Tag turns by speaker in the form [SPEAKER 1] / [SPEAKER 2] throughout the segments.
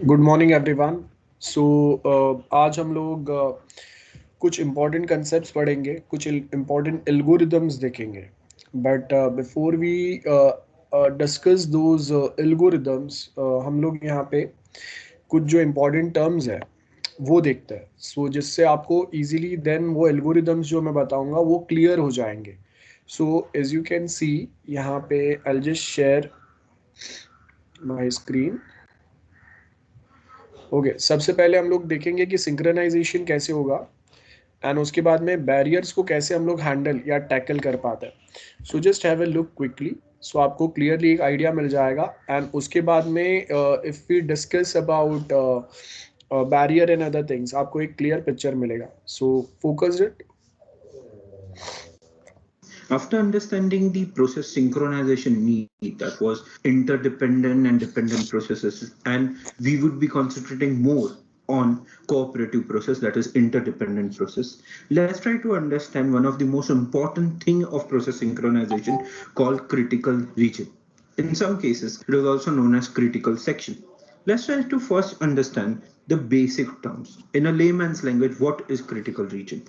[SPEAKER 1] Good morning everyone. सो आज हम लोग कुछ इम्पोर्टेंट कंसेप्ट्स पढ़ेंगे, कुछ इम्पोर्टेंट एल्गोरिदम्स देखेंगे। But before we discuss those algorithms, हम लोग यहाँ पे कुछ जो इम्पोर्टेंट टर्म्स है वो देखते हैं। सो जिससे आपको इजीली देन वो एल्गोरिदम्स जो मैं बताऊंगा वो क्लियर हो जाएंगे। So as you can see यहाँ पे I just share my screen. Okay, सबसे पहले हम लोग देखेंगे कि सिंक्रोनाइजेशन कैसे होगा, एंड उसके बाद में बैरियर्स को कैसे हम लोग हैंडल या टैकल कर पाते हैं। So just have a look quickly, so आपको क्लियरली एक आइडिया मिल जाएगा। एंड उसके बाद में if we discuss about barrier and other things, आपको एक क्लियर पिक्चर मिलेगा। So focus it.
[SPEAKER 2] After understanding the process synchronization need, that was interdependent and dependent processes, and we would be concentrating more on cooperative process, that is interdependent process. Let's try to understand one of the most important thing of process synchronization called critical region. In some cases, it is also known as critical section. Let's try to first understand the basic terms. In a layman's language, what is critical region?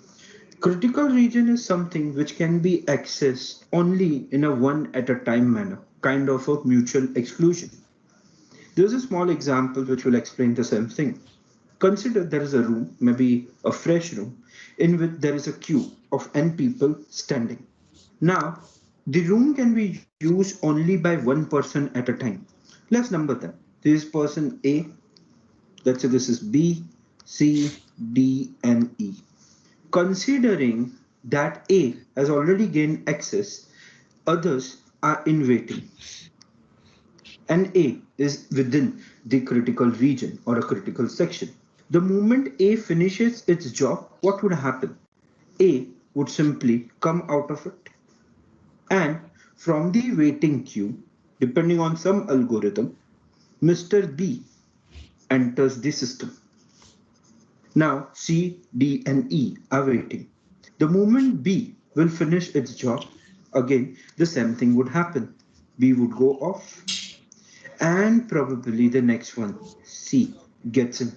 [SPEAKER 2] Critical region is something which can be accessed only in a one at a time manner, kind of a mutual exclusion. There's a small example which will explain the same thing. Consider there is a room, maybe a fresh room, in which there is a queue of n people standing. Now, the room can be used only by one person at a time. Let's number them. This is person A, let's say this is B, C, D, and E. Considering that A has already gained access, others are in waiting, and A is within the critical region or a critical section. The moment A finishes its job, what would happen? A would simply come out of it, and from the waiting queue, depending on some algorithm, Mr. B enters the system. Now C, D, and E are waiting. The moment B will finish its job, again the same thing would happen. B would go off, and probably the next one, C, gets in,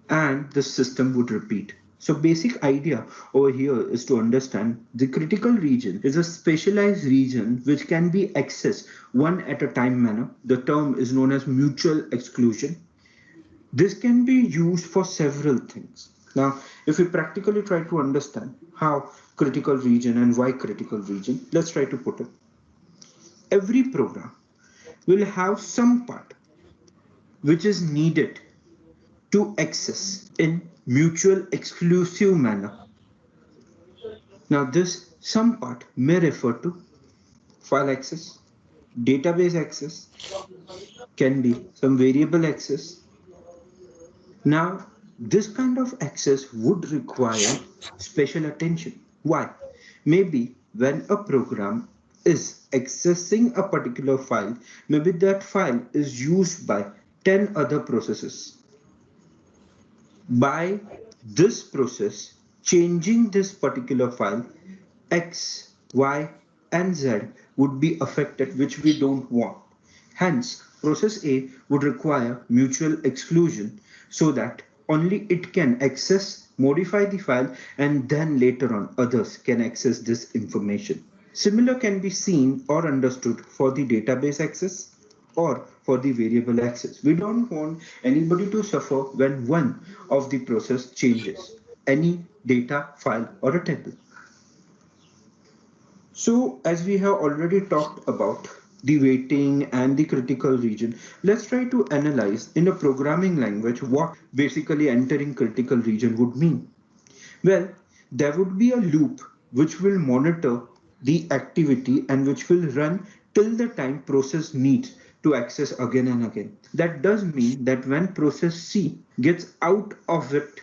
[SPEAKER 2] and the system would repeat. So basic idea over here is to understand the critical region is a specialized region which can be accessed one at a time manner. The term is known as mutual exclusion. This can be used for several things. Now, if we practically try to understand how critical region and why critical region, let's try to put it. Every program will have some part which is needed to access in mutual exclusive manner. Now, this some part may refer to file access, database access, can be some variable access. Now, this kind of access would require special attention. Why? Maybe when a program is accessing a particular file, maybe that file is used by 10 other processes. By this process, changing this particular file, X, Y, and Z would be affected, which we don't want. Hence, process A would require mutual exclusion so that only it can access, modify the file, and then later on others can access this information. Similar can be seen or understood for the database access or for the variable access. We don't want anybody to suffer when one of the process changes any data, file, or a table. So, as we have already talked about the waiting and the critical region, let's try to analyze in a programming language what basically entering critical region would mean. Well, there would be a loop which will monitor the activity and which will run till the time process needs to access again and again. That does mean that when process C gets out of it,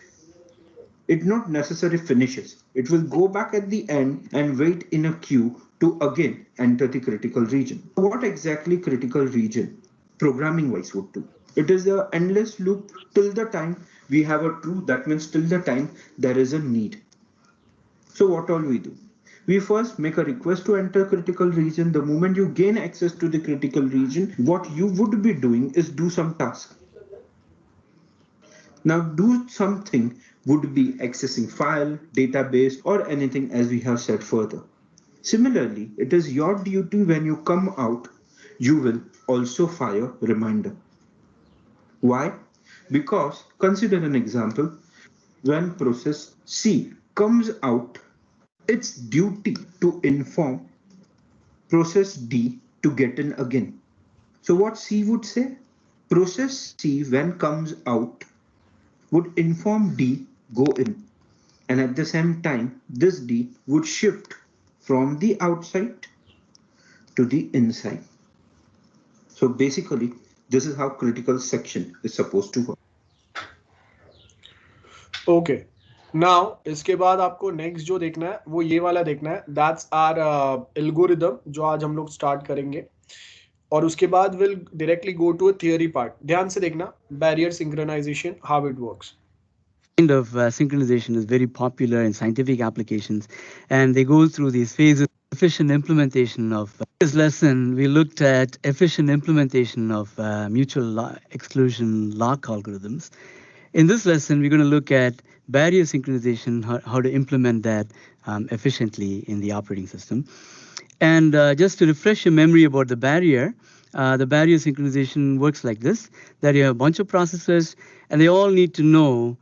[SPEAKER 2] it not necessarily finishes. It will go back at the end and wait in a queue to again enter the critical region. What exactly critical region programming wise would do? It is the endless loop till the time we have a true, that means till the time there is a need. So what all we do? We first make a request to enter critical region. The moment you gain access to the critical region, what you would be doing is do some task. Now, do something would be accessing file, database, or anything as we have said further. Similarly, it is your duty when you come out, you will also fire reminder. Why? Because consider an example. When process C comes out, its duty to inform process D to get in again. So what C would say? Process C when comes out would inform D go in, and at the same time this D would shift from the outside to the inside. So basically this is how critical section is supposed to work.
[SPEAKER 1] Okay now इसके बाद आपको next जो देखना है वो ये वाला देखना है, दैट्स आर एल्गोरिदम, जो आज हम लोग स्टार्ट करेंगे। और उसके बाद will directly go to a theory part. ध्यान से देखना, barrier synchronisation, how it works.
[SPEAKER 3] Kind of synchronization is very popular in scientific applications, and they go through these phases. Efficient implementation of this lesson, we looked at efficient implementation of mutual exclusion lock algorithms. In this lesson, we're going to look at barrier synchronization, how to implement that efficiently in the operating system. And just to refresh your memory about the barrier synchronization works like this, that you have a bunch of processors, and they all need to know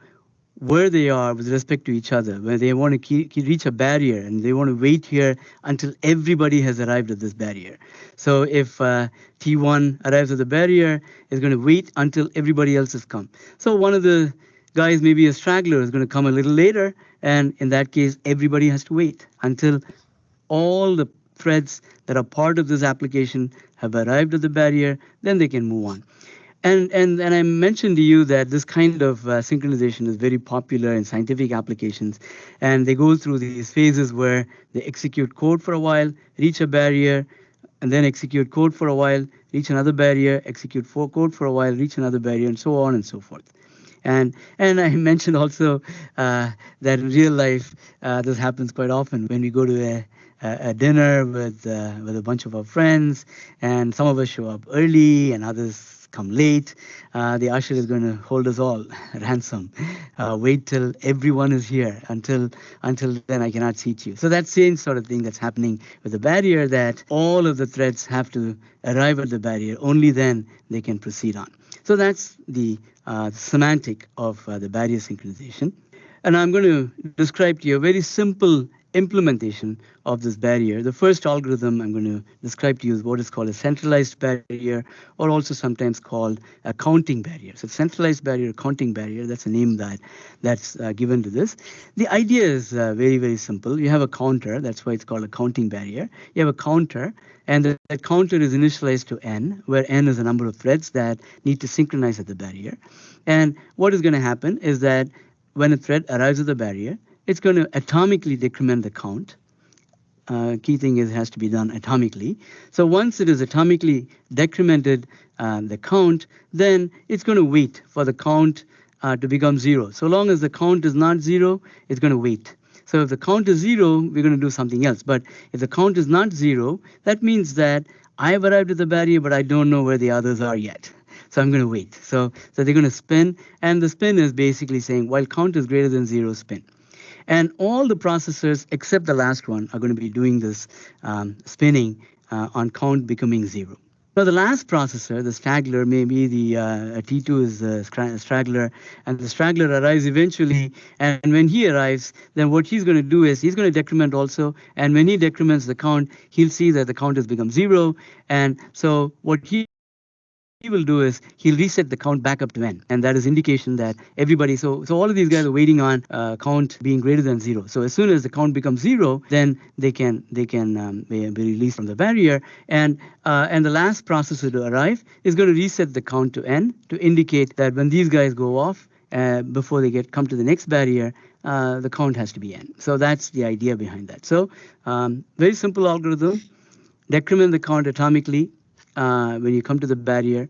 [SPEAKER 3] where they are with respect to each other, where they want to reach a barrier, and they want to wait here until everybody has arrived at this barrier. So if T1 arrives at the barrier, it's going to wait until everybody else has come. So one of the guys, maybe a straggler, is going to come a little later, and in that case, everybody has to wait until all the threads that are part of this application have arrived at the barrier, then they can move on. And I mentioned to you that this kind of synchronization is very popular in scientific applications, and they go through these phases where they execute code for a while, reach a barrier, and then execute code for a while, reach another barrier, execute code for a while, reach another barrier, and so on and so forth. And I mentioned also that in real life, this happens quite often when we go to a dinner with a bunch of our friends, and some of us show up early and others come late. The usher is going to hold us all ransom. Wait till everyone is here. Until then, I cannot seat you. So that same sort of thing that's happening with the barrier, that all of the threads have to arrive at the barrier. Only then they can proceed on. So that's the semantic of the barrier synchronization. And I'm going to describe to you a very simple implementation of this barrier. The first algorithm I'm going to describe to you is what is called a centralized barrier, or also sometimes called a counting barrier. So centralized barrier, counting barrier, that's a name that's given to this. The idea is very, very simple. You have a counter, that's why it's called a counting barrier. You have a counter, and that counter is initialized to n, where n is the number of threads that need to synchronize at the barrier. And what is going to happen is that when a thread arrives at the barrier, it's going to atomically decrement the count. Key thing is it has to be done atomically. So once it is atomically decremented the count, then it's going to wait for the count to become 0. So long as the count is not 0, it's going to wait. So if the count is 0, we're going to do something else. But if the count is not 0, that means that I've arrived at the barrier, but I don't know where the others are yet. So I'm going to wait. So they're going to spin, and the spin is basically saying, while count is greater than 0, spin. And all the processors except the last one are going to be doing this spinning on count becoming 0. Now the last processor, the straggler, maybe the T2 is the straggler, and the straggler arrives eventually, and when he arrives, then what he's going to do is he's going to decrement also, and when he decrements the count, he'll see that the count has become 0, and so what he will do is he'll reset the count back up to n, and that is indication that everybody, so all of these guys are waiting on count being greater than 0. So as soon as the count becomes 0, then they can be released from the barrier, and the last processor to arrive is going to reset the count to n to indicate that when these guys go off before they come to the next barrier, the count has to be n. So that's the idea behind that. So very simple algorithm: decrement the count atomically when you come to the barrier.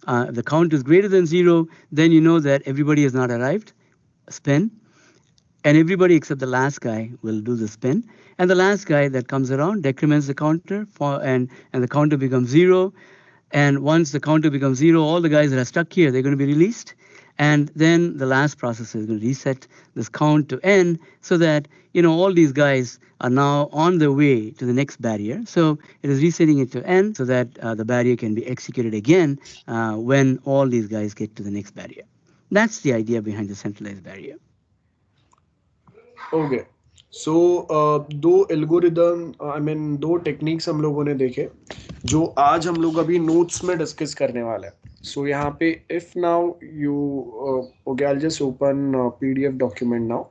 [SPEAKER 3] If the count is greater than 0, then you know that everybody has not arrived. Spin. and everybody except the last guy will do the spin, and the last guy that comes around decrements the counter and the counter becomes 0. And once the counter becomes 0, all the guys that are stuck here, they're going to be released. And then the last processor is going to reset this count to n, so that all these guys are now on their way to the next barrier. So it is resetting it to n, so that the barrier can be executed again when all these guys get to the next barrier. That's the idea behind the centralized barrier.
[SPEAKER 1] Okay so दो algorithm दो techniques हम लोगों ने देखे जो आज हम लोग अभी नोट्स में डिस्कस करने वाले हैं. सो यहाँ पे if now you okay I just open PDF document now.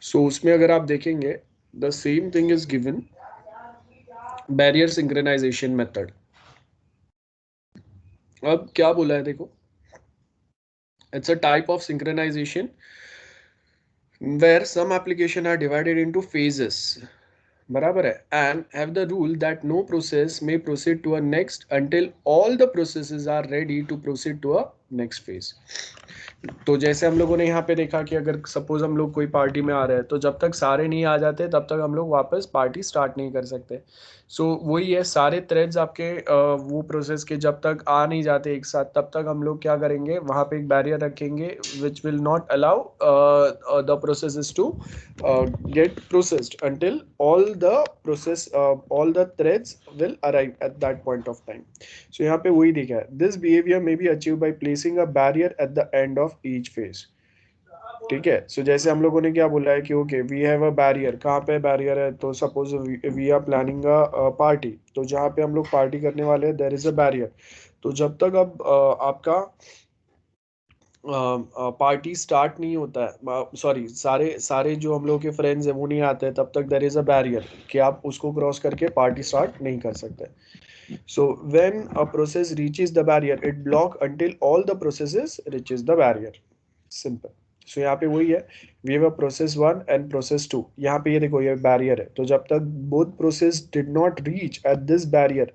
[SPEAKER 1] So उसमें अगर आप देखेंगे the same thing is given, barrier synchronisation method. अब क्या बोला है देखो, it's a type of synchronisation where some application are divided into phases, बराबर है, and have the rule that no process may proceed to a next until all the processes are ready to proceed to a next phase. तो जैसे हम लोगों ने यहाँ पे देखा कि अगर सपोज हम लोग कोई पार्टी में आ रहे हैं तो जब तक सारे नहीं आ जाते तब तक हम लोग वापस पार्टी स्टार्ट नहीं कर सकते. सो वही है, सारे थ्रेड्स आपके वो प्रोसेस के जब तक आ नहीं जाते एक साथ तब तक हम लोग क्या करेंगे, वहाँ पे एक बैरियर रखेंगे which will not allow the processes to get processed until all the threads will arrive at that point of time. So यहाँ पे वही देखा है, this behavior may be achieved by placing a barrier at the end of each phase. ठीक है. सो जैसे हम लोगों ने क्या बोला है कि okay we have a barrier. कहाँ पे बैरियर है, तो suppose we are planning a party, तो जहाँ पे हम लोग पार्टी करने वाले हैं देयर इज अ बैरियर. तो जब तक अब आपका पार्टी स्टार्ट नहीं होता है, सॉरी सारे जो हम लोग के फ्रेंड्स हैं वो नहीं आते हैं, तब तक देयर इज अ बैरियर कि आप उसको क्रॉस करके पार्टी स्टार्ट नहीं कर सकते. So when a process reaches the barrier it block until all the processes reaches the barrier. Simple. So यहाँ पे वही है, we have a process 1 and process 2. यहाँ पे ये देखो ये बैरियर है, तो जब तक both process did not reach at this barrier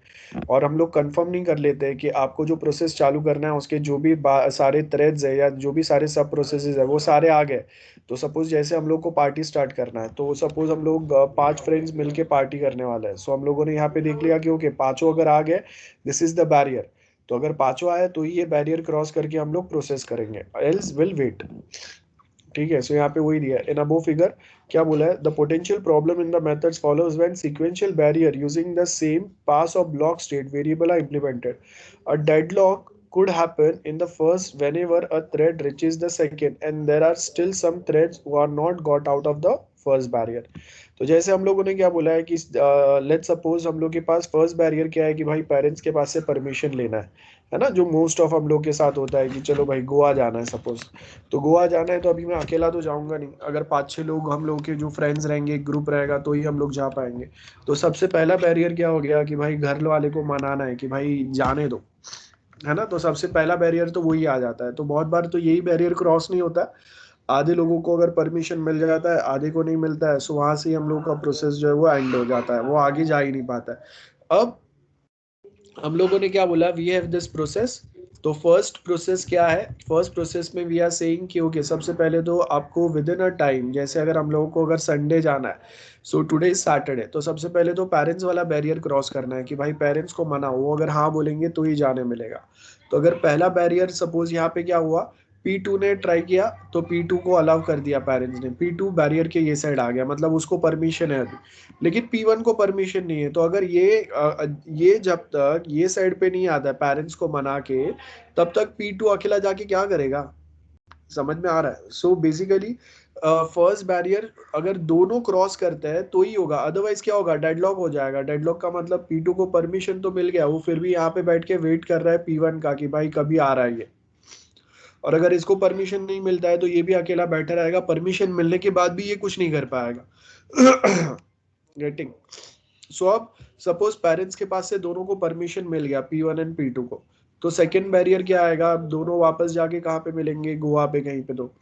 [SPEAKER 1] और हम लोग कंफर्म नहीं कर लेते कि आपको जो प्रोसेस चालू करना है उसके जो भी सारे थ्रेड्स है या जो भी सारे सब प्रोसेसेस है वो सारे आ गए. तो सपोज जैसे हम लोग को पार्टी स्टार्ट करना है, तो सपोज हम लोग 5 फ्रेंड्स मिलके पार्टी करने वाले हैं. सो हम लोगों ने यहाँ पे देख लिया कि ओके पांचों अगर आ गए दिस इज द बैरियर. तो अगर पांचों आए तो ये बैरियर क्रॉस करके हम लोग प्रोसेस करेंगे, एल्स विल वेट. ठीक है. सो यहाँ पे वही दिया है इन अबव फिगर. क्या बोला है, the potential problem in the methods follows when sequential barrier using the same pass of block state variable are implemented. A deadlock could happen in the first whenever a thread reaches the second and there are still some threads who are not got out of the first barrier. तो जैसे हम लोगों ने क्या बोला है कि let's suppose हम लोग के पास फर्स्ट बैरियर क्या है कि भाई पेरेंट्स के पास से परमिशन लेना है ना, जो मोस्ट ऑफ हम लोग के साथ होता है कि चलो भाई गोवा जाना है सपोज. तो गोवा जाना है तो अभी मैं अकेला तो जाऊंगा नहीं, अगर 5-6 लोग हम लोग के जो फ्रेंड्स रहेंगे एक ग्रुप रहेगा तो ही हम लोग जा पाएंगे. तो सबसे पहला बैरियर क्या हो गया कि भाई घर वाले को मनाना है कि भाई जाने दो, है ना. तो सबसे पहला बैरियर तो वही आ जाता है. तो बहुत बार तो यही बैरियर क्रॉस नहीं होता, आधे लोगों को अगर परमिशन मिल जाता है आधे को नहीं मिलता है. सो वहां से हम लोग का प्रोसेस जो है वो एंड हो जाता है, वो आगे जा ही नहीं पाता है. अब हम लोगों ने क्या बोला, वी हैव दिस प्रोसेस. तो फर्स्ट प्रोसेस क्या है, फर्स्ट प्रोसेस में वी आर सेइंग कि ओके सबसे पहले तो आपको विद इन अ टाइम, जैसे अगर हम लोगों को अगर संडे जाना है, सो टुडे इज सैटरडे, तो सबसे पहले तो पेरेंट्स वाला बैरियर क्रॉस करना है कि भाई पेरेंट्स को मनाओ, वो अगर हाँ बोलेंगे तो ही जाने मिलेगा. तो अगर पहला बैरियर सपोज यहाँ पे क्या हुआ, P2 ने ट्राई किया तो P2 को अलाउ कर दिया पेरेंट्स ने, P2 बैरियर के ये साइड आ गया, मतलब उसको परमिशन है अभी, लेकिन P1 को परमिशन नहीं है. तो अगर ये जब तक ये साइड पे नहीं आता है पेरेंट्स को मना के, तब तक P2 अकेला जाके क्या करेगा, समझ में आ रहा है. सो बेसिकली फर्स्ट बैरियर अगर दोनों क्रॉस करते हैं तो ही होगा, अदरवाइज क्या होगा, डेडलॉक हो जाएगा. डेडलॉक का मतलब P2 को परमिशन तो मिल गया, वो फिर भी यहाँ पे बैठ के वेट कर रहा है P1 का कि भाई कभी आ रहा है ये, और अगर इसको परमिशन नहीं मिलता है तो ये भी अकेला बैठा रहेगा, परमिशन मिलने के बाद भी ये कुछ नहीं कर पाएगा. गेटिंग. सो अब सपोज पेरेंट्स के पास से दोनों को परमिशन मिल गया P1 एंड P2 को, तो सेकंड बैरियर क्या आएगा, दोनों वापस जाके कहाँ पे मिलेंगे, गोवा पे कहीं पे, तो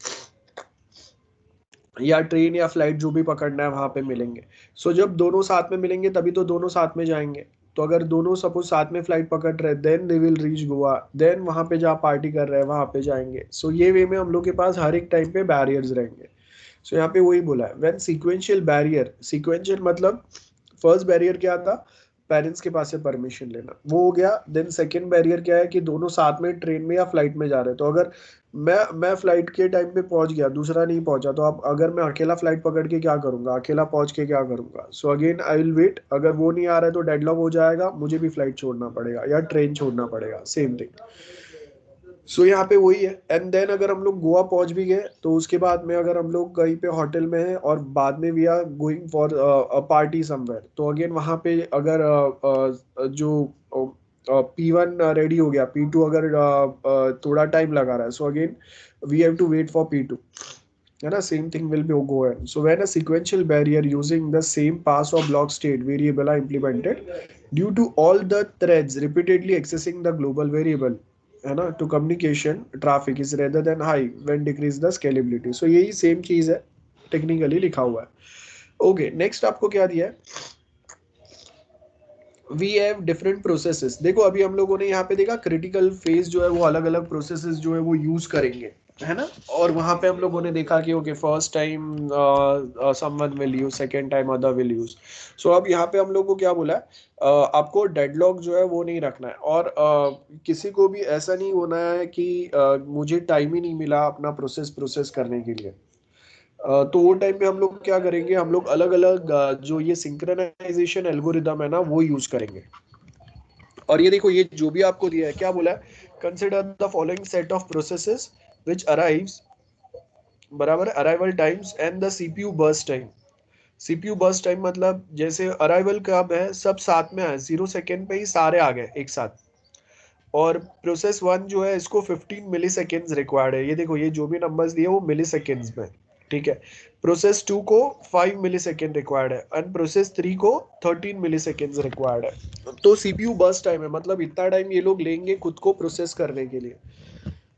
[SPEAKER 1] या ट्रेन या फ्लाइट जो भी पकड़ना है वहां पे मिलेंगे. सो जब दोनों साथ में मिलेंगे तभी तो दोनों साथ में जाएंगे. तो अगर दोनों सपोज साथ में फ्लाइट पकड़ रहे then they will reach Goa, then वहां पे जहाँ पार्टी कर रहे हैं वहां पे जाएंगे. सो ये वे में हम लोग के पास हर एक टाइम पे बैरियर्स रहेंगे. सो यहाँ पे वही बोला है व्हेन सीक्वेंशियल बैरियर, सीक्वेंशियल मतलब फर्स्ट बैरियर क्या था, पेरेंट्स के पास से परमिशन लेना, वो हो गया। देन सेकंड बैरियर क्या है कि दोनों साथ में ट्रेन में या फ्लाइट में जा रहे हैं, तो अगर मैं फ्लाइट के टाइम पे पहुंच गया, दूसरा नहीं पहुंचा, तो अब अगर मैं अकेला फ्लाइट पकड़ के क्या करूंगा, अकेला पहुंच के क्या करूंगा, so again I will wait, अगर वो नहीं आ रहा है तो डेडलॉक हो जाएगा, मुझे भी फ्लाइट छोड़ना पड़ेगा या ट्रेन छोड़ना पड़ेगा, सेम थिंग। सो यहाँ पे वही है। एंड देन अगर हम लोग गोवा पहुंच भी गए तो उसके बाद में अगर हम लोग कहीं पे होटल में हैं और बाद में we are going for a party somewhere, तो अगेन वहाँ पे अगर जो P1 रेडी हो गया, P2 अगर थोड़ा टाइम लगा रहा है, so again we have to wait for P2, है ना, same thing will be go on. So when a sequential barrier using the same pass or block state variable are implemented due to all the threads repeatedly accessing the global variable, है ना, to communication traffic is rather than high when decrease the scalability. So यही same चीज है, technically लिखा हुआ है। Okay, next आपको क्या दिया है, वी हैव डिफरेंट प्रोसेसेस। देखो अभी हम लोगों ने यहाँ पे देखा क्रिटिकल फेज जो है वो अलग अलग प्रोसेसेस जो है वो यूज करेंगे, है ना, और वहां पे हम लोगों ने देखा कि okay first time someone will use, second time other will use. So अब यहाँ पे हम लोग को क्या बोला है, आपको डेडलॉक जो है वो नहीं रखना है, और किसी को भी ऐसा नहीं होना है कि मुझे टाइम ही नहीं मिला अपना प्रोसेस करने के लिए। तो वो टाइम पे हम लोग क्या करेंगे, हम लोग अलग अलग जो ये सिंक्रोनाइजेशन एल्गोरिदम है ना वो यूज करेंगे। और ये देखो ये जो भी आपको दिया है क्या बोला है, consider the following set of processes which arrives, बराबर, arrival times and the CPU burst time. CPU burst time मतलब जैसे अराइवल कब है, सब साथ में आए, 0 सेकेंड पे ही सारे आ गए एक साथ। और प्रोसेस 1 जो है इसको 15 मिली सेकेंड्स रिक्वायर्ड है, ये देखो ये जो भी नंबर्स दिए वो मिली सेकेंड्स में, ठीक है। प्रोसेस 2 को 5 मिली सेकेंड रिक्वायर्ड है, एंड प्रोसेस 3 को 13 मिली सेकेंड्स रिक्वायर्ड है। तो सीपीयू बर्स्ट टाइम है, मतलब इतना टाइम ये लोग लेंगे खुद को प्रोसेस करने के लिए।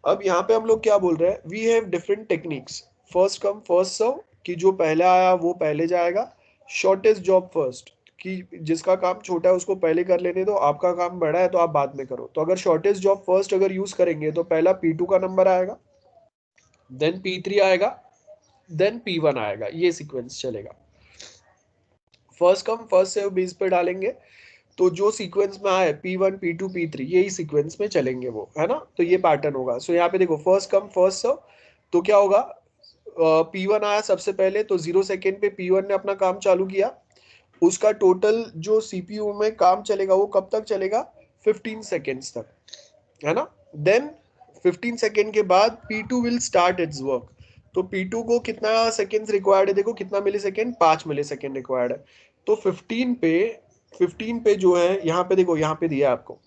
[SPEAKER 1] अब यहाँ पे हम लोग क्या बोल रहे हैं, we have different techniques, first come first serve, कि जो पहले आया वो पहले जाएगा, शॉर्टेस्ट जॉब फर्स्ट, कि जिसका काम छोटा है उसको पहले कर लेने दो, आपका काम बड़ा है तो आप बाद में करो। तो अगर शॉर्टेस्ट जॉब फर्स्ट अगर यूज करेंगे तो पहला P2 का नंबर आएगा, देन P3 आएगा, देन P1 आएगा, ये सीक्वेंस चलेगा। First come first serve base पे डालेंगे, तो जो सीक्वेंस में आए P1 P2 P3 यही सीक्वेंस में चलेंगे वो, है ना, तो ये पैटर्न होगा। सो यहाँ पे देखो फर्स्ट कम फर्स्ट सर्व, तो क्या होगा, P1 आया सबसे पहले, तो 0 सेकेंड पे P1 ने अपना काम चालू किया, उसका टोटल जो सीपीयू में काम चलेगा वो कब तक चलेगा, 15 सेकेंड्स तक, है ना। देन 15 सेकेंड के बाद P2 will start it's work, तो P2 को कितना सेकेंड्स रिक्वायर्ड है, देखो कितना मिली सेकेंड, 5 मिली सेकेंड रिक्वायर्ड है। तो 15 पे जो है यहाँ पे देखो, यहाँ पे दिया है आपको,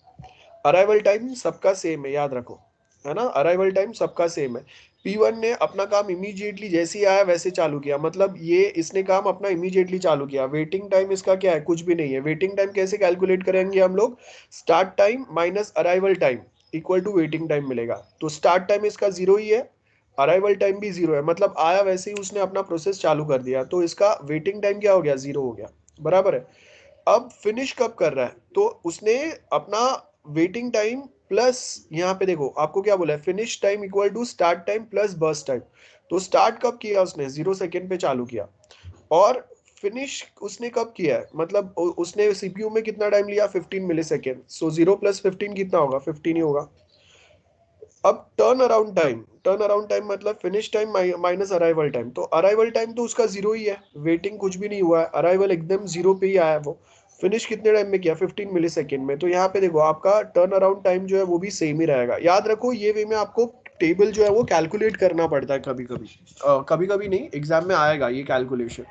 [SPEAKER 1] अराइवल टाइम सबका सेम है, याद रखो, है ना, अराइवल टाइम सबका सेम है। P1 ने अपना काम इमीडिएटली जैसे ही आया वैसे चालू किया, मतलब ये इसने काम अपना इमीडिएटली चालू किया। वेटिंग टाइम इसका क्या है, कुछ भी नहीं है। वेटिंग टाइम कैसे कैलकुलेट करेंगे हम लोग, start time minus arrival time equal to waiting time मिलेगा। तो स्टार्ट टाइम इसका 0 ही है, अराइवल टाइम भी 0 है, मतलब आया वैसे ही उसने अपना प्रोसेस चालू कर दिया, तो इसका वेटिंग टाइम क्या हो गया, 0 हो गया, बराबर है। अब फिनिश कब कर रहा है, तो उसने अपना वेटिंग टाइम प्लस, यहाँ पे देखो आपको क्या बोला है, finish time equal to start time plus burst time. तो स्टार्ट कब किया उसने, 0 सेकेंड पे चालू किया, और फिनिश उसने कब किया है, मतलब उसने सीपीयू में कितना टाइम लिया, 15 मिली सेकेंड। सो 0 + 15 कितना होगा, 15 ही होगा। अब टर्न अराउंड टाइम मतलब finish time minus arrival time, तो अराइवल टाइम तो उसका 0 ही है, वेटिंग कुछ भी नहीं हुआ है, अराइवल एकदम 0 पे ही आया वो। फिनिश कितने टाइम में किया, 15 मिली सेकेंड में। तो यहाँ पे देखो आपका टर्न अराउंड टाइम जो है वो भी सेम ही रहेगा। याद रखो ये वे में आपको टेबल जो है वो कैलकुलेट करना पड़ता है कभी कभी, कभी कभी नहीं, एग्जाम में आएगा ये कैलकुलेशन।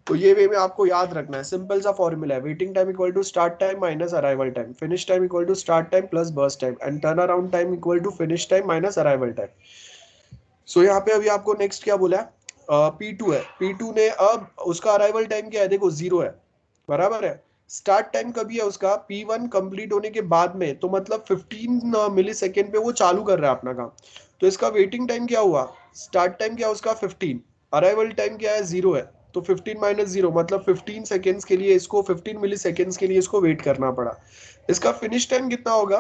[SPEAKER 1] तो ये वे में आपको याद रखना है, सिंपल सा फॉर्मूला है, waiting time equal to start time minus arrival time, finish time equal to start time plus burst time, and turn around time equal to finish time minus arrival time. So यहाँ पे अभी आपको next क्या बोला है, P2 है, P2 ने अब उसका अराइवल टाइम क्या है, देखो 0 है, बराबर है। स्टार्ट टाइम कभी है उसका, P1 कंप्लीट होने के बाद में, तो मतलब 15 मिली सेकेंड पे वो चालू कर रहा है अपना काम। तो इसका वेटिंग टाइम क्या हुआ, स्टार्ट टाइम क्या उसका 15, अराइवल टाइम क्या है 0 है, तो 15 माइनस 0 मतलब 15 सेकेंड्स के लिए इसको, 15 मिली सेकेंड्स के लिए इसको वेट करना पड़ा। इसका फिनिश टाइम कितना होगा,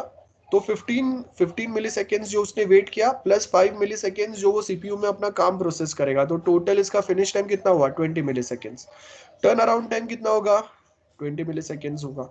[SPEAKER 1] तो 15 मिली सेकेंड जो उसने वेट किया प्लस 5 मिली सेकेंड जो वो सीपीयू में अपना काम प्रोसेस करेगा, तो टोटल इसका फिनिश टाइम कितना हुआ 20 मिली सेकेंड। टर्न अराउंड टाइम कितना होगा 20 मिली सेकेंड होगा।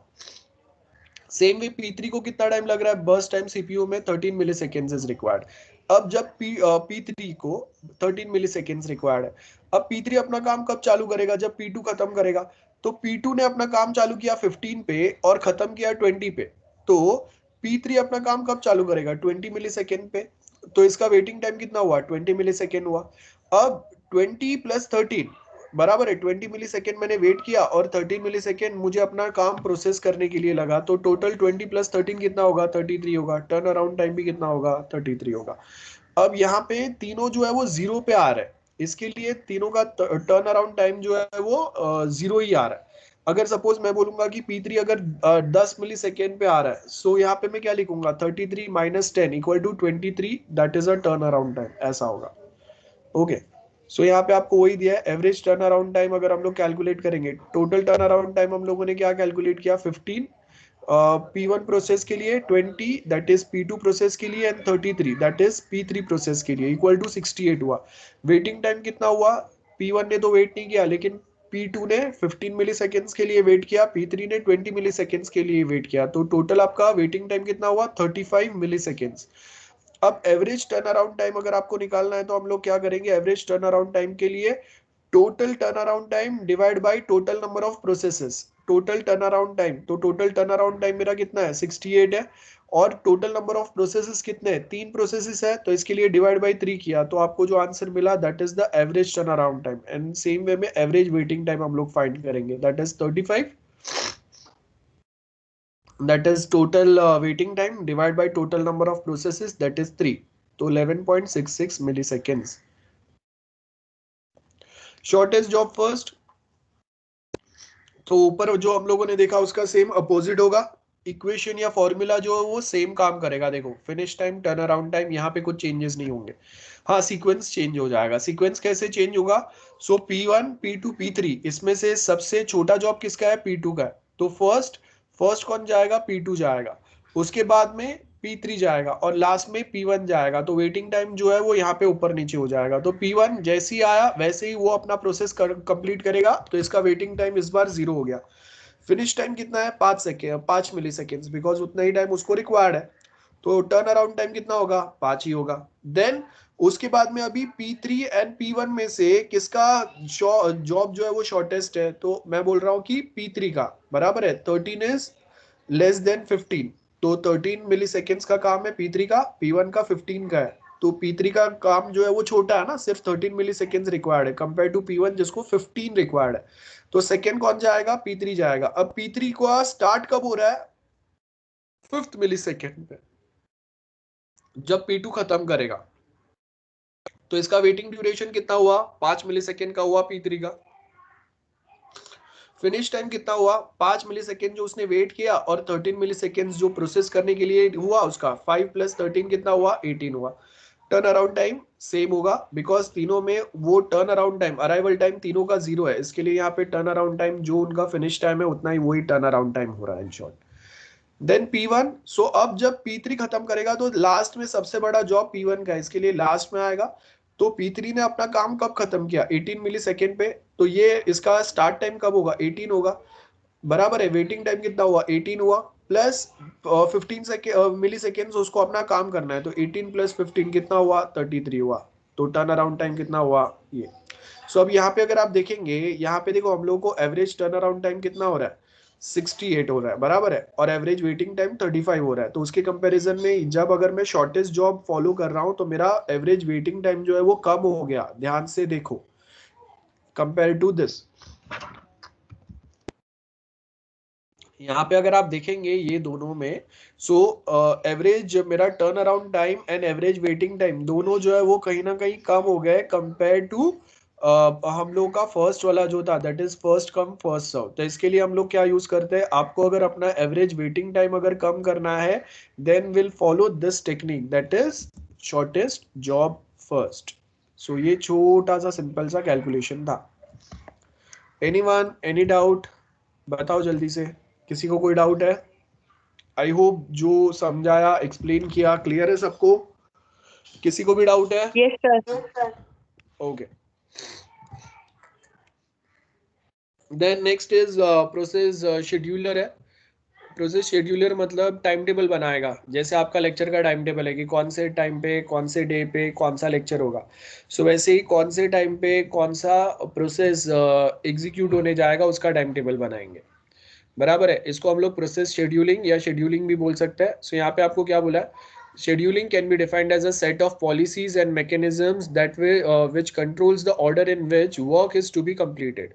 [SPEAKER 1] सेम वे P3 को कितना टाइम लग रहा है, बर्स्ट टाइम सीपीयू में 13 मिली सेकेंड इज रिक्वायर्ड। अब जब P3 को 13 मिली सेकेंड रिक्वायर्ड है, अब P3 अपना काम कब चालू करेगा, जब P2 खत्म करेगा। तो P2 ने अपना काम चालू किया 15 पे और खत्म किया 20 पे, तो P3 अपना काम कब चालू करेगा 20 मिली सेकेंड पे, तो इसका वेटिंग टाइम कितना हुआ 20 मिली सेकेंड हुआ। अब 20 प्लस 13 बराबर है 20 मिली सेकेंड मैंने वेट किया और 13 मिली सेकेंड मुझे अपना काम प्रोसेस करने के लिए लगा, तो टोटल 20 प्लस 13 कितना होगा 33 होगा। टर्न अराउंड टाइम भी कितना होगा 33 होगा। अब यहाँ पे तीनों जो है वो जीरो पे आ रहा है, इसके लिए तीनों का टर्न अराउंड टाइम जो है वो जीरो ही आ रहा है। अगर सपोज मैं बोलूंगा कि P3 अगर 10 मिली सेकेंड पे आ रहा है, सो यहाँ पे मैं क्या लिखूंगा 33 minus 10 equal to 23, that is a turn around time, ऐसा होगा। ओके, सो यहाँ पे आपको वही दिया है एवरेज टर्न अराउंड टाइम। अगर हम लोग कैलकुलेट करेंगे टोटल टर्न अराउंड टाइम हम लोगों ने क्या कैलकुलेट किया 15 P1 प्रोसेस के लिए, 20 दैट इज P2 प्रोसेस के लिए and 33 that is P3 process के लिए इक्वल टू 68 हुआ। वेटिंग टाइम कितना हुआ, P1 ने तो वेट नहीं किया लेकिन P2 ने 15 मिली सेकेंड्स के लिए वेट किया, P3 ने 20 मिली सेकेंड्स के लिए वेट किया, तो टोटल आपका वेटिंग टाइम कितना हुआ 35 मिली सेकेंड्स। अब एवरेज टर्न अराउंड टाइम अगर आपको निकालना है तो हम लोग क्या करेंगे, एवरेज टर्न अराउंड टाइम के लिए total turn around time divide by total number of processes. Total turn around time, तो टोटल टर्न अराउंड टाइम मेरा कितना है 68 है, और टोटल नंबर ऑफ प्रोसेसेस कितने हैं 3 प्रोसेसेस है, तो इसके लिए डिवाइड बाय 3 किया, तो आपको जो आंसर मिला that is the average turn around time. And same way में एवरेज वेटिंग टाइम हम लोग फाइंड करेंगे, that is 35, that is total waiting time divided by total number of processes, that is 3, तो 11.66 milliseconds। shortest job first, तो ऊपर जो हम लोगों ने देखा उसका सेम अपोजिट होगा, इक्वेशन या फॉर्मूला जो है वो सेम काम करेगा। देखो finish time turn around time यहाँ पे कुछ चेंजेस नहीं होंगे, हाँ सीक्वेंस चेंज हो जाएगा। सीक्वेंस कैसे चेंज होगा, सो P1 P2 P3 इसमें से सबसे छोटा जॉब किसका है P2 का है, तो फर्स्ट कौन जाएगा P2 जाएगा, उसके बाद में P3 जाएगा और लास्ट में P1 जाएगा, तो वेटिंग टाइम जो है वो यहाँ पे ऊपर नीचे हो जाएगा। तो P1 जैसे ही आया वैसे ही वो अपना प्रोसेस कंप्लीट करेगा, तो इसका वेटिंग टाइम इस बार 0 हो गया। फिनिश टाइम कितना है 5 मिली सेकेंड, बिकॉज उतना ही टाइम उसको रिक्वायर्ड है, तो टर्न अराउंड टाइम कितना होगा 5 ही होगा। देन उसके बाद में अभी P3 एंड P1 में से किसका जॉब जो है वो शॉर्टेस्ट है, तो मैं बोल रहा हूँ कि P3 का बराबर है 13 इज लेस देन 15, तो 13 मिली सेकेंड्स का काम है P3 का, P1 का 15 का है, तो P3 का काम जो है वो छोटा है ना, सिर्फ 13 मिली सेकेंड्स रिक्वायर्ड है कंपेयर टू P1 जिसको 15 रिक्वायर्ड है, तो सेकेंड कौन जाएगा P3 जाएगा। अब P3 को स्टार्ट कब हो रहा है 5th मिली सेकेंड पे, जब P2 खत्म करेगा, तो इसका वेटिंग ड्यूरेशन कितना हुआ 5 मिली सेकेंड का हुआ P3 का। फिनिश टाइम कितना हुआ 5 मिली सेकेंड जो उसने वेट किया और 13 मिली सेकेंड जो प्रोसेस करने के लिए हुआ उसका 5 प्लस 13 कितना हुआ 18 हुआ। टर्न अराउंड टाइम सेम होगा बिकॉज तीनों में वो turn around time arrival time तीनों का 0 है, इसके लिए यहाँ पे टर्न अराउंड टाइम जो उनका फिनिश टाइम है उतना ही वही टर्न अराउंड टाइम हो रहा है इन शॉर्ट। देन P1, सो अब जब P3 खत्म करेगा तो लास्ट में सबसे बड़ा जॉब P1 का है, इसके लिए लास्ट में आएगा, तो P3 ने अपना काम कब खत्म किया 18 मिली सेकेंड पे, तो ये इसका स्टार्ट टाइम कब होगा 18 होगा, बराबर है वेटिंग टाइम कितना हुआ 18 हुआ, प्लस 15 मिली सेकेंड उसको अपना काम करना है, तो 18 प्लस 15 कितना हुआ 33 हुआ, तो टर्न अराउंड टाइम कितना हुआ ये। सो अब यहाँ पे अगर आप देखेंगे यहाँ पे देखो हम लोगों को एवरेज टर्न अराउंड टाइम कितना हो रहा है 68 हो रहा है बराबर है, और एवरेज वेटिंग टाइम 35 हो रहा है, तो उसके कंपैरिजन में जब अगर मैं शॉर्टेस्ट जॉब फॉलो कर रहा हूं तो मेरा एवरेज वेटिंग टाइम जो है वो कम हो गया, ध्यान से देखो कंपेयर टू दिस। यहाँ पे अगर आप देखेंगे ये दोनों में, सो एवरेज मेरा turn around time and average waiting time दोनों जो है वो कहीं ना कहीं कम हो गए कंपेयर टू हम लोग का फर्स्ट वाला जो था that is first come first serve. तो इसके लिए हम लोग क्या यूज करते हैं, आपको अगर अपना एवरेज वेटिंग टाइम अगर कम करना है then will follow this technique that is shortest job first. So ये छोटा सा सिंपल सा कैलकुलेशन था। एनीवन एनी डाउट बताओ जल्दी से, किसी को कोई डाउट है? आई होप जो समझाया, एक्सप्लेन किया, क्लियर है सबको? किसी को भी डाउट है?
[SPEAKER 4] Yes sir.
[SPEAKER 1] Okay, then next is process scheduler है। प्रोसेस शेड्यूलर मतलब टाइम टेबल बनाएगा, जैसे आपका लेक्चर का टाइम टेबल है कि कौन से टाइम पे कौन से डे पे कौन सा लेक्चर होगा, सो वैसे ही कौन से टाइम पे कौन सा प्रोसेस एग्जीक्यूट होने जाएगा उसका टाइम टेबल बनाएंगे। बराबर है, इसको हम लोग प्रोसेस शेड्यूलिंग या शेड्यूलिंग भी बोल सकते हैं। सो यहाँ पे आपको क्या बोला है, scheduling can be defined as a set of policies and mechanisms that way which controls the order in which work is to be completed,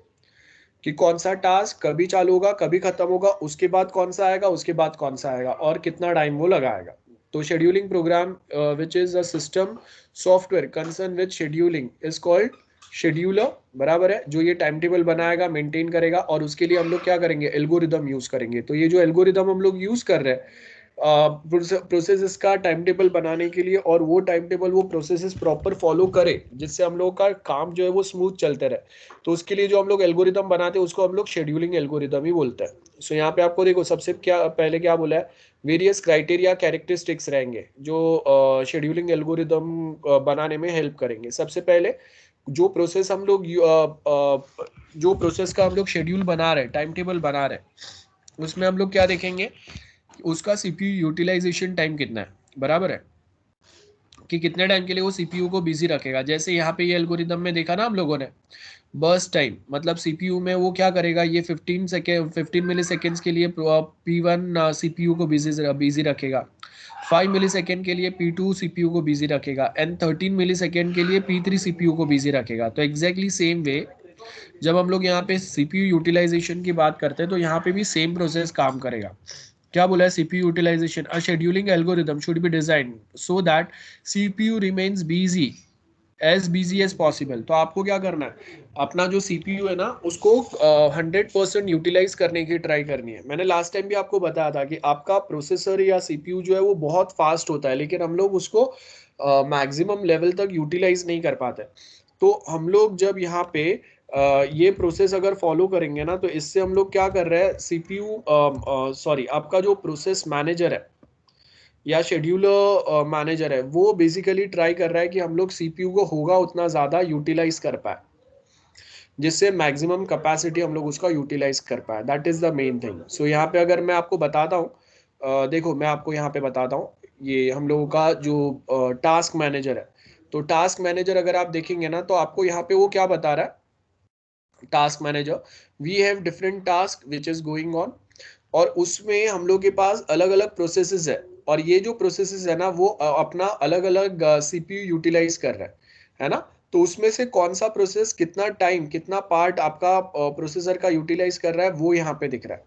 [SPEAKER 1] कि कौन सा टास्क कभी चालू होगा कभी खत्म होगा, उसके बाद कौन सा आएगा उसके बाद कौन सा आएगा और कितना टाइम वो लगाएगा। तो scheduling program which is a system software concern with scheduling is called scheduler. बराबर है, जो ये टाइम टेबल बनाएगा, मेंटेन करेगा, और उसके लिए हम लोग क्या करेंगे, एल्गोरिदम यूज करेंगे। तो ये जो एल्गोरिदम हम लोग यूज कर रहे हैं प्रोसेसेस का टाइम टेबल बनाने के लिए, और वो टाइम टेबल वो प्रोसेसेस प्रॉपर फॉलो करे जिससे हम लोग का काम जो है वो स्मूथ चलते रहे, तो उसके लिए जो हम लोग एल्गोरिदम बनाते हैं उसको हम लोग शेड्यूलिंग एल्गोरिदम ही बोलते हैं। सो यहाँ पे आपको देखो सबसे क्या पहले क्या बोला है, वेरियस क्राइटेरिया कैरेक्टरिस्टिक्स रहेंगे जो शेड्यूलिंग एल्गोरिदम बनाने में हेल्प करेंगे। सबसे पहले जो प्रोसेस हम लोग जो प्रोसेस का हम लोग शेड्यूल बना रहे हैं, टाइम टेबल बना रहे हैं, उसमें हम लोग क्या देखेंगे, उसका सीपीयू यूटिलाइजेशन टाइम कितना है। बराबर है, कि कितने टाइम के लिए वो सीपीयू को बिजी रखेगा। जैसे यहाँ पे ये एल्गोरिदम में देखा ना हम लोगों ने, बर्स्ट टाइम मतलब सीपीयू में वो क्या करेगा, ये 15 मिली सेकेंड्स के लिए P1 सीपीयू को बिजी रखेगा, 5 मिली सेकेंड के लिए P2 सीपीयू को बिजी रखेगा, एंड 13 मिली सेकेंड के लिए P3 सीपीयू को बिजी रखेगा। तो एग्जैक्टली सेम वे जब हम लोग यहाँ पे सीपीयू यूटिलाइजेशन की बात करते हैं तो यहाँ पे भी सेम प्रोसेस काम करेगा। क्या बोला है, CPU utilisation, a scheduling algorithm should be design so that CPU remains busy as busy as possible. तो आपको क्या करना है, अपना जो सीपीयू है ना उसको 100% यूटिलाइज करने की ट्राई करनी है। मैंने लास्ट टाइम भी आपको बताया था कि आपका प्रोसेसर या सीपीयू जो है वो बहुत फास्ट होता है, लेकिन हम लोग उसको मैक्सिमम लेवल तक यूटिलाइज नहीं कर पाते। तो हम लोग जब यहाँ पे ये प्रोसेस अगर फॉलो करेंगे ना, तो इससे हम लोग क्या कर रहे हैं, सीपीयू सॉरी आपका जो प्रोसेस मैनेजर है या शेड्यूलर मैनेजर है, वो बेसिकली ट्राई कर रहा है कि हम लोग सीपीयू को होगा उतना ज़्यादा यूटिलाइज कर पाए, जिससे मैक्सिमम कैपेसिटी हम लोग उसका यूटिलाइज कर पाए। That is the main thing. So यहाँ पे अगर मैं आपको बताता हूँ, देखो मैं आपको यहाँ पे बताता हूँ, ये हम लोगों का जो टास्क मैनेजर है, तो टास्क मैनेजर अगर आप देखेंगे ना, तो आपको यहाँ पे वो क्या बता रहा है, task manager, we have different task which is going on, और उसमें हम लोग के पास अलग अलग प्रोसेसेस है, और ये जो प्रोसेसेस है ना वो अपना अलग अलग सीपीयू यूटिलाइज कर रहा है ना। तो उसमें से कौन सा प्रोसेस कितना टाइम कितना पार्ट आपका प्रोसेसर का यूटिलाइज कर रहा है वो यहाँ पे दिख रहा है।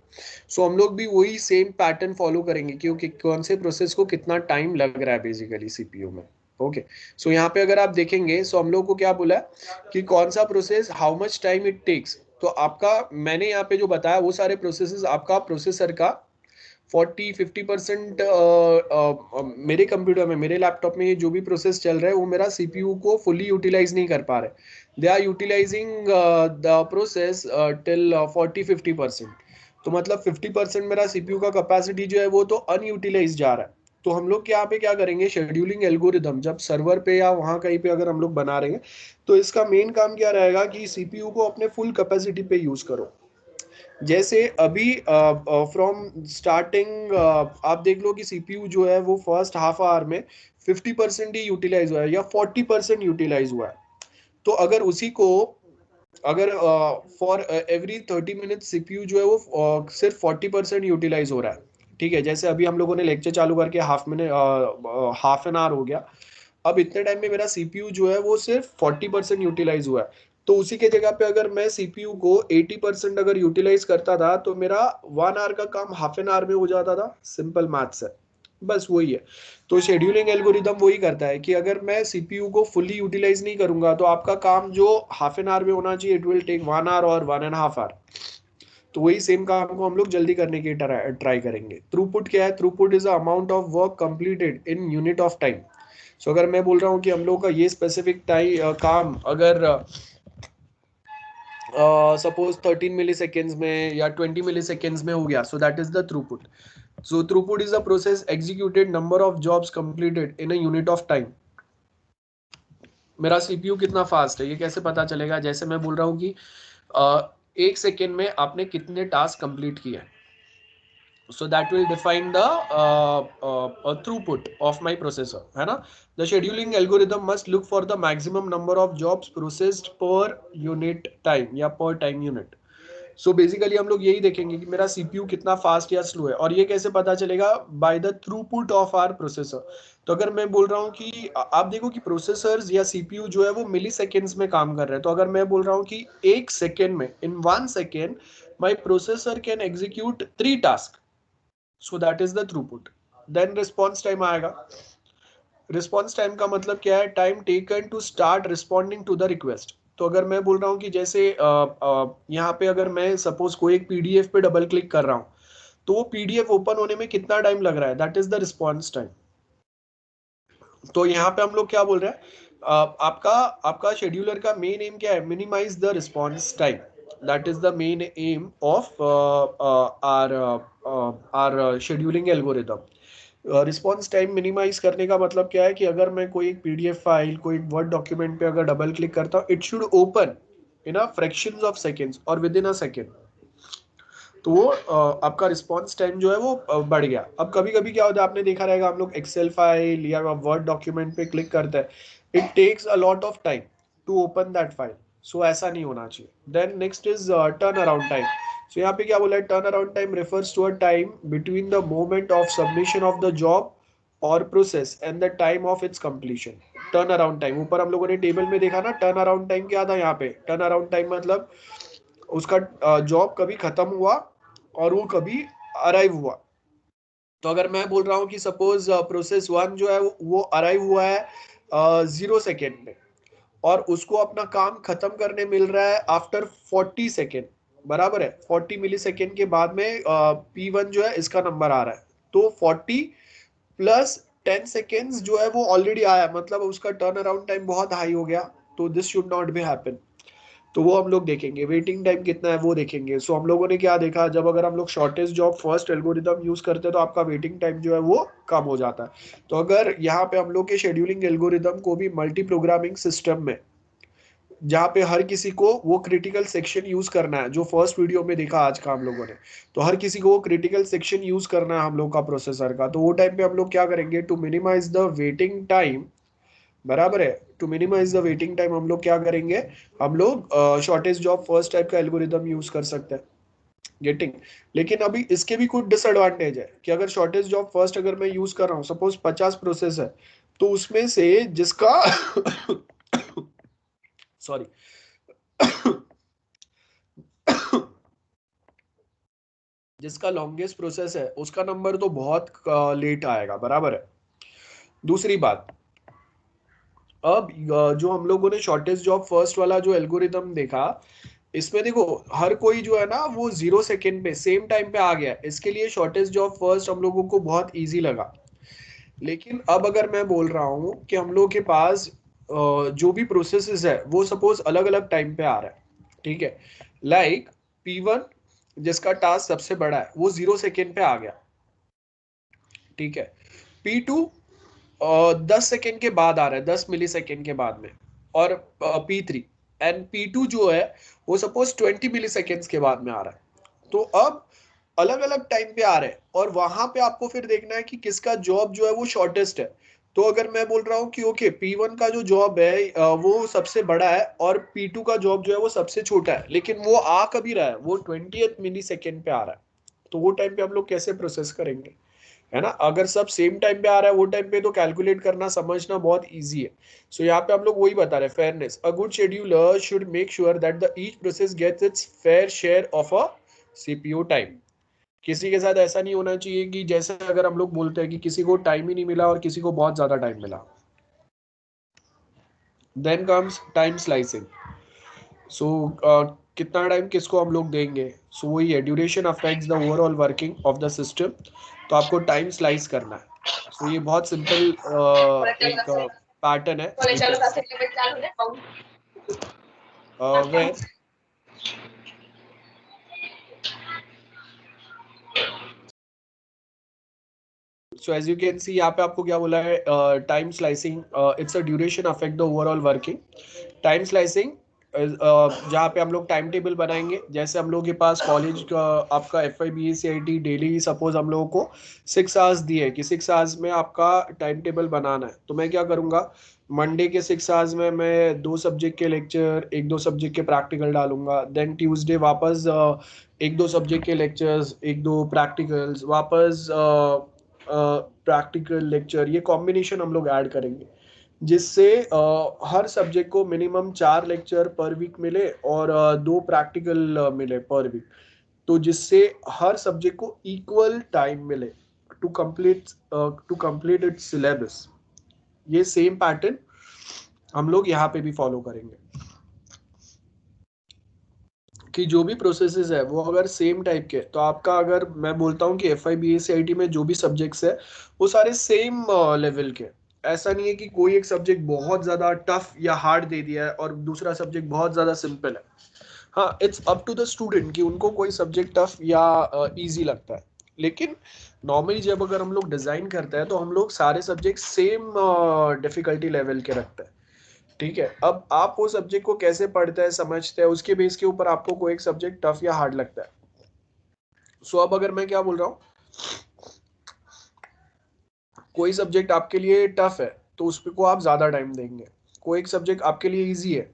[SPEAKER 1] सो हम लोग भी वही सेम पैटर्न फॉलो करेंगे, क्योंकि कौन से प्रोसेस को कितना टाइम लग रहा है बेसिकली सीपीयू में। ओके, सो यहाँ पे अगर आप देखेंगे, सो हम लोग को क्या बोला है कि कौन सा process how much time it takes. तो आपका मैंने यहाँ पे जो बताया वो सारे प्रोसेसेस आपका प्रोसेसर का 40-50% मेरे कंप्यूटर में, मेरे लैपटॉप में ये जो भी प्रोसेस चल रहा है वो मेरा सीपीयू को फुली यूटिलाइज नहीं कर पा रहे। They are utilising the process till 40-50%। तो मतलब 50% मेरा सीपीयू का कैपेसिटी जो है वो तो अनयूटिलाइज जा रहा है। तो हम लोग यहाँ पे क्या करेंगे, शेड्यूलिंग एल्गोरिदम जब सर्वर पे या वहाँ कहीं पे अगर हम लोग बना रहे हैं, तो इसका मेन काम क्या रहेगा कि सीपीयू को अपने फुल कैपेसिटी पे यूज करो। जैसे अभी फ्रॉम स्टार्टिंग आप देख लो कि सीपीयू जो है वो फर्स्ट हाफ आवर में 50% ही यूटिलाइज हुआ है या 40% यूटिलाइज हुआ है। तो अगर उसी को अगर फॉर एवरी 30 मिनट सीपीयू जो है वो सिर्फ 40% यूटिलाइज हो रहा है, ठीक है। जैसे अभी हम लोगों ने लेक्चर चालू करके हाफ एन आवर हो गया, अब इतने टाइम में मेरा सीपीयू जो है वो सिर्फ 40% यूटिलाइज हुआ है। तो उसी के जगह पे अगर मैं सीपीयू को 80% अगर यूटिलाइज करता था तो मेरा 1 आवर का काम हाफ एन आवर में हो जाता था। सिंपल मैथ्स है, बस वही है। तो शेड्यूलिंग एल्गोरिदम वही करता है कि अगर मैं सीपीयू को फुली यूटिलाइज नहीं करूंगा तो आपका काम जो हाफ एन आवर में होना चाहिए इट विल टेक 1 आवर और 1.5 आवर। तो वही सेम काम को हम लोग जल्दी करने की ट्राई करेंगे। थ्रूपुट क्या है, throughput is the amount of work completed in unit of time. So अगर मैं बोल रहा हूँ कि हम लोग का ये स्पेसिफिक टाइम काम अगर सपोज 13 मिली सेकेंड्स में या 20 मिली सेकेंड्स में हो गया, सो that is the throughput. So throughput is the process executed, number of jobs completed in a unit of time. मेरा सीपीयू कितना फास्ट है ये कैसे पता चलेगा? जैसे मैं बोल रहा हूँ कि 1 सेकेंड में आपने कितने टास्क कंप्लीट किए, so that will define the throughput of my processor, है ना? The scheduling algorithm must look for the maximum number of jobs processed per unit time या per time unit. So basically हम लोग यही देखेंगे कि मेरा CPU कितना फास्ट या स्लो है, और ये कैसे पता चलेगा? By the throughput of our processor. तो अगर मैं बोल रहा हूँ कि आप देखो कि प्रोसेसर्स या CPU जो है वो मिली सेकेंड्स में काम कर रहे हैं, तो अगर मैं बोल रहा हूँ कि 1 सेकेंड में, in 1 second my processor can execute 3 task, so that is the throughput. Then response time आएगा. रिस्पॉन्स टाइम का मतलब क्या है? Time taken to start responding to the request. तो अगर मैं बोल रहा हूँ कि जैसे यहाँ पे अगर मैं सपोज कोई एक पीडीएफ पे डबल क्लिक कर रहा हूँ, तो वो पीडीएफ ओपन होने में कितना टाइम लग रहा है, that is the response time. तो यहाँ पे हम लोग क्या बोल रहे हैं? आपका आपका शेड्यूलर का मेन एम क्या है? Minimise the response time. That is the main aim of our scheduling algorithm. Response time minimise करने का मतलब क्या है कि अगर मैं कोई एक पीडीएफ फाइल, कोई वर्ड डॉक्यूमेंट पे अगर डबल क्लिक करता हूँ, it should open in a fractions of seconds और विद इन अ सेकेंड. तो वो आपका रिस्पॉन्स टाइम जो है वो बढ़ गया. अब कभी कभी क्या होता है, आपने देखा रहेगा, हम लोग एक्सेल फाइल या वर्ड डॉक्यूमेंट पे क्लिक करते हैं, it takes a lot of time to open that file. So ऐसा नहीं होना चाहिए. Then next is turn around time. So यहाँ पे क्या बोला है? Turn around time refers to a time between the moment of submission of the job or process and the time of its completion. Turn around time, ऊपर हम लोगों ने table में देखा ना, टर्न अराउंड टाइम क्या था यहाँ पे? टर्न अराउंड टाइम मतलब उसका जॉब कभी खत्म हुआ और वो कभी अराइव हुआ. तो अगर मैं बोल रहा हूँ कि सपोज प्रोसेस 1 जो है वो अराइव हुआ है 0 सेकेंड में, और उसको अपना काम खत्म करने मिल रहा है आफ्टर 40 सेकेंड, बराबर है? 40 मिली सेकेंड के बाद में P1 जो है इसका नंबर आ रहा है. तो 40 + 10 सेकेंड्स जो है वो ऑलरेडी आया, मतलब उसका टर्न अराउंड टाइम बहुत हाई हो गया. तो this should not be happen. तो वो हम लोग देखेंगे. वेटिंग टाइम कितना है वो देखेंगे. सो हम लोगों ने क्या देखा? जब अगर हम लोग shortest job first algorithm use करते हैं तो आपका वेटिंग टाइम जो है वो कम हो जाता है. तो अगर यहाँ पे हम लोग के शेड्यूलिंग एल्गोरिदम को भी मल्टी प्रोग्रामिंग सिस्टम में, जहाँ पे हर किसी को वो क्रिटिकल सेक्शन यूज करना है, जो फर्स्ट वीडियो में देखा आज का हम लोगों ने, तो हर किसी को वो क्रिटिकल सेक्शन यूज करना है हम लोग का प्रोसेसर का. तो वो टाइम पे हम लोग क्या करेंगे? To minimise the waiting time, बराबर है, to minimise the waiting time हम लोग क्या करेंगे? हम लोग शॉर्टेस्ट जॉब फर्स्ट टाइप का एल्गोरिदम यूज कर सकते हैं. गेटिंग. लेकिन अभी इसके भी कुछ डिसएडवांटेज है कि अगर शॉर्टेस्ट जॉब फर्स्ट अगर मैं यूज कर रहा हूँ, सपोज 50 प्रोसेस है, तो उसमें से जिसका सॉरी जिसका लॉन्गेस्ट प्रोसेस है उसका नंबर तो बहुत लेट आएगा, बराबर है? दूसरी बात, अब जो हम लोगों ने शॉर्टेस्ट जॉब फर्स्ट वाला जो एल्गोरिदम देखा, इसमें देखो हर कोई जो है ना वो 0 सेकेंड पे सेम टाइम पे आ गया. इसके लिए शॉर्टेस्ट जॉब फर्स्ट हम लोगों को बहुत इजी लगा. लेकिन अब अगर मैं बोल रहा हूँ कि हम लोग के पास जो भी प्रोसेसेस है वो सपोज अलग अलग टाइम पे आ रहा है, ठीक है? लाइक P1 जिसका टास्क सबसे बड़ा है वो 0 सेकेंड पे आ गया, ठीक है? P2 10 सेकेंड के बाद आ रहा है, 10 मिली सेकेंड के बाद में. और P3 एंड P2 जो है वो सपोज 20 मिली सेकेंड्स के बाद में आ रहा है. तो अब अलग अलग टाइम पे आ रहे हैं, और वहां पे आपको फिर देखना है कि किसका जॉब जो है वो शॉर्टेस्ट है. तो अगर मैं बोल रहा हूँ कि ओके P1 का जो जॉब है वो सबसे बड़ा है, और P2 का जॉब जो है वो सबसे छोटा है, लेकिन वो आ कभी रहा है? वो 20 मिली सेकेंड पे आ रहा है. तो वो टाइम पे हम लोग कैसे प्रोसेस करेंगे, है ना? अगर सब सेम टाइम पे आ रहा है वो टाइम पे, तो कैलकुलेट करना समझना बहुत इजी है. सो यहाँ पे हम लोग वही बता रहे हैं, fairness. A good scheduler should make sure that the each process gets its fair share of a CPU time. किसी के साथ ऐसा नहीं होना चाहिए कि जैसे अगर हम लोग बोलते हैं कि किसी को टाइम ही नहीं मिला और किसी को बहुत ज्यादा टाइम मिला. Then comes time slicing. So कितना टाइम किसको हम लोग देंगे? सो वही है, duration affects the overall working of the system. तो आपको टाइम स्लाइस करना है. सो ये बहुत सिंपल एक पैटर्न है. Where so as you can see यहाँ पे आपको क्या बोला है, time slicing, it's a duration affect the overall working. Time slicing जहाँ पे हम लोग टाइम टेबल बनाएंगे, जैसे हम लोग के पास कॉलेज का आपका FIBA-CIT डेली सपोज हम लोगों को 6 आवर्स दिए है कि 6 आवर्स में आपका टाइम टेबल बनाना है, तो मैं क्या करूँगा, मंडे के 6 आवर्स में मैं 2 सब्जेक्ट के लेक्चर, 1-2 सब्जेक्ट के प्रैक्टिकल डालूंगा, देन ट्यूसडे वापस 1-2 सब्जेक्ट के लेक्चर्स, 1-2 प्रैक्टिकल्स, वापस प्रैक्टिकल लेक्चर, ये कॉम्बिनेशन हम लोग ऐड करेंगे, जिससे हर सब्जेक्ट को मिनिमम 4 लेक्चर पर वीक मिले और 2 प्रैक्टिकल मिले पर वीक, तो जिससे हर सब्जेक्ट को इक्वल टाइम मिले टू कंप्लीट इट्स सिलेबस। ये सेम पैटर्न हम लोग यहाँ पे भी फॉलो करेंगे कि जो भी प्रोसेसेस है वो अगर सेम टाइप के, तो आपका अगर मैं बोलता हूँ कि FIBA-CIT में जो भी सब्जेक्ट्स है वो सारे सेम लेवल के, ऐसा नहीं है कि कोई एक सब्जेक्ट बहुत ज्यादा टफ या हार्ड दे दिया है और दूसरा सब्जेक्ट बहुत ज्यादा सिंपल है। हाँ, it's up to the student कि उनको कोई सब्जेक्ट टफ या इजी लगता है, लेकिन नॉर्मली जब अगर हम लोग डिजाइन करते हैं तो हम लोग सारे सब्जेक्ट सेम डिफिकल्टी लेवल के रखते हैं। ठीक है, अब आप वो सब्जेक्ट को कैसे पढ़ते हैं, समझते हैं, उसके बेस के ऊपर आपको कोई एक सब्जेक्ट टफ या हार्ड लगता है। सो अब अगर मैं क्या बोल रहा हूँ, कोई सब्जेक्ट आपके लिए टफ है तो उस पे को आप ज्यादा टाइम देंगे, कोई एक सब्जेक्ट आपके लिए इजी है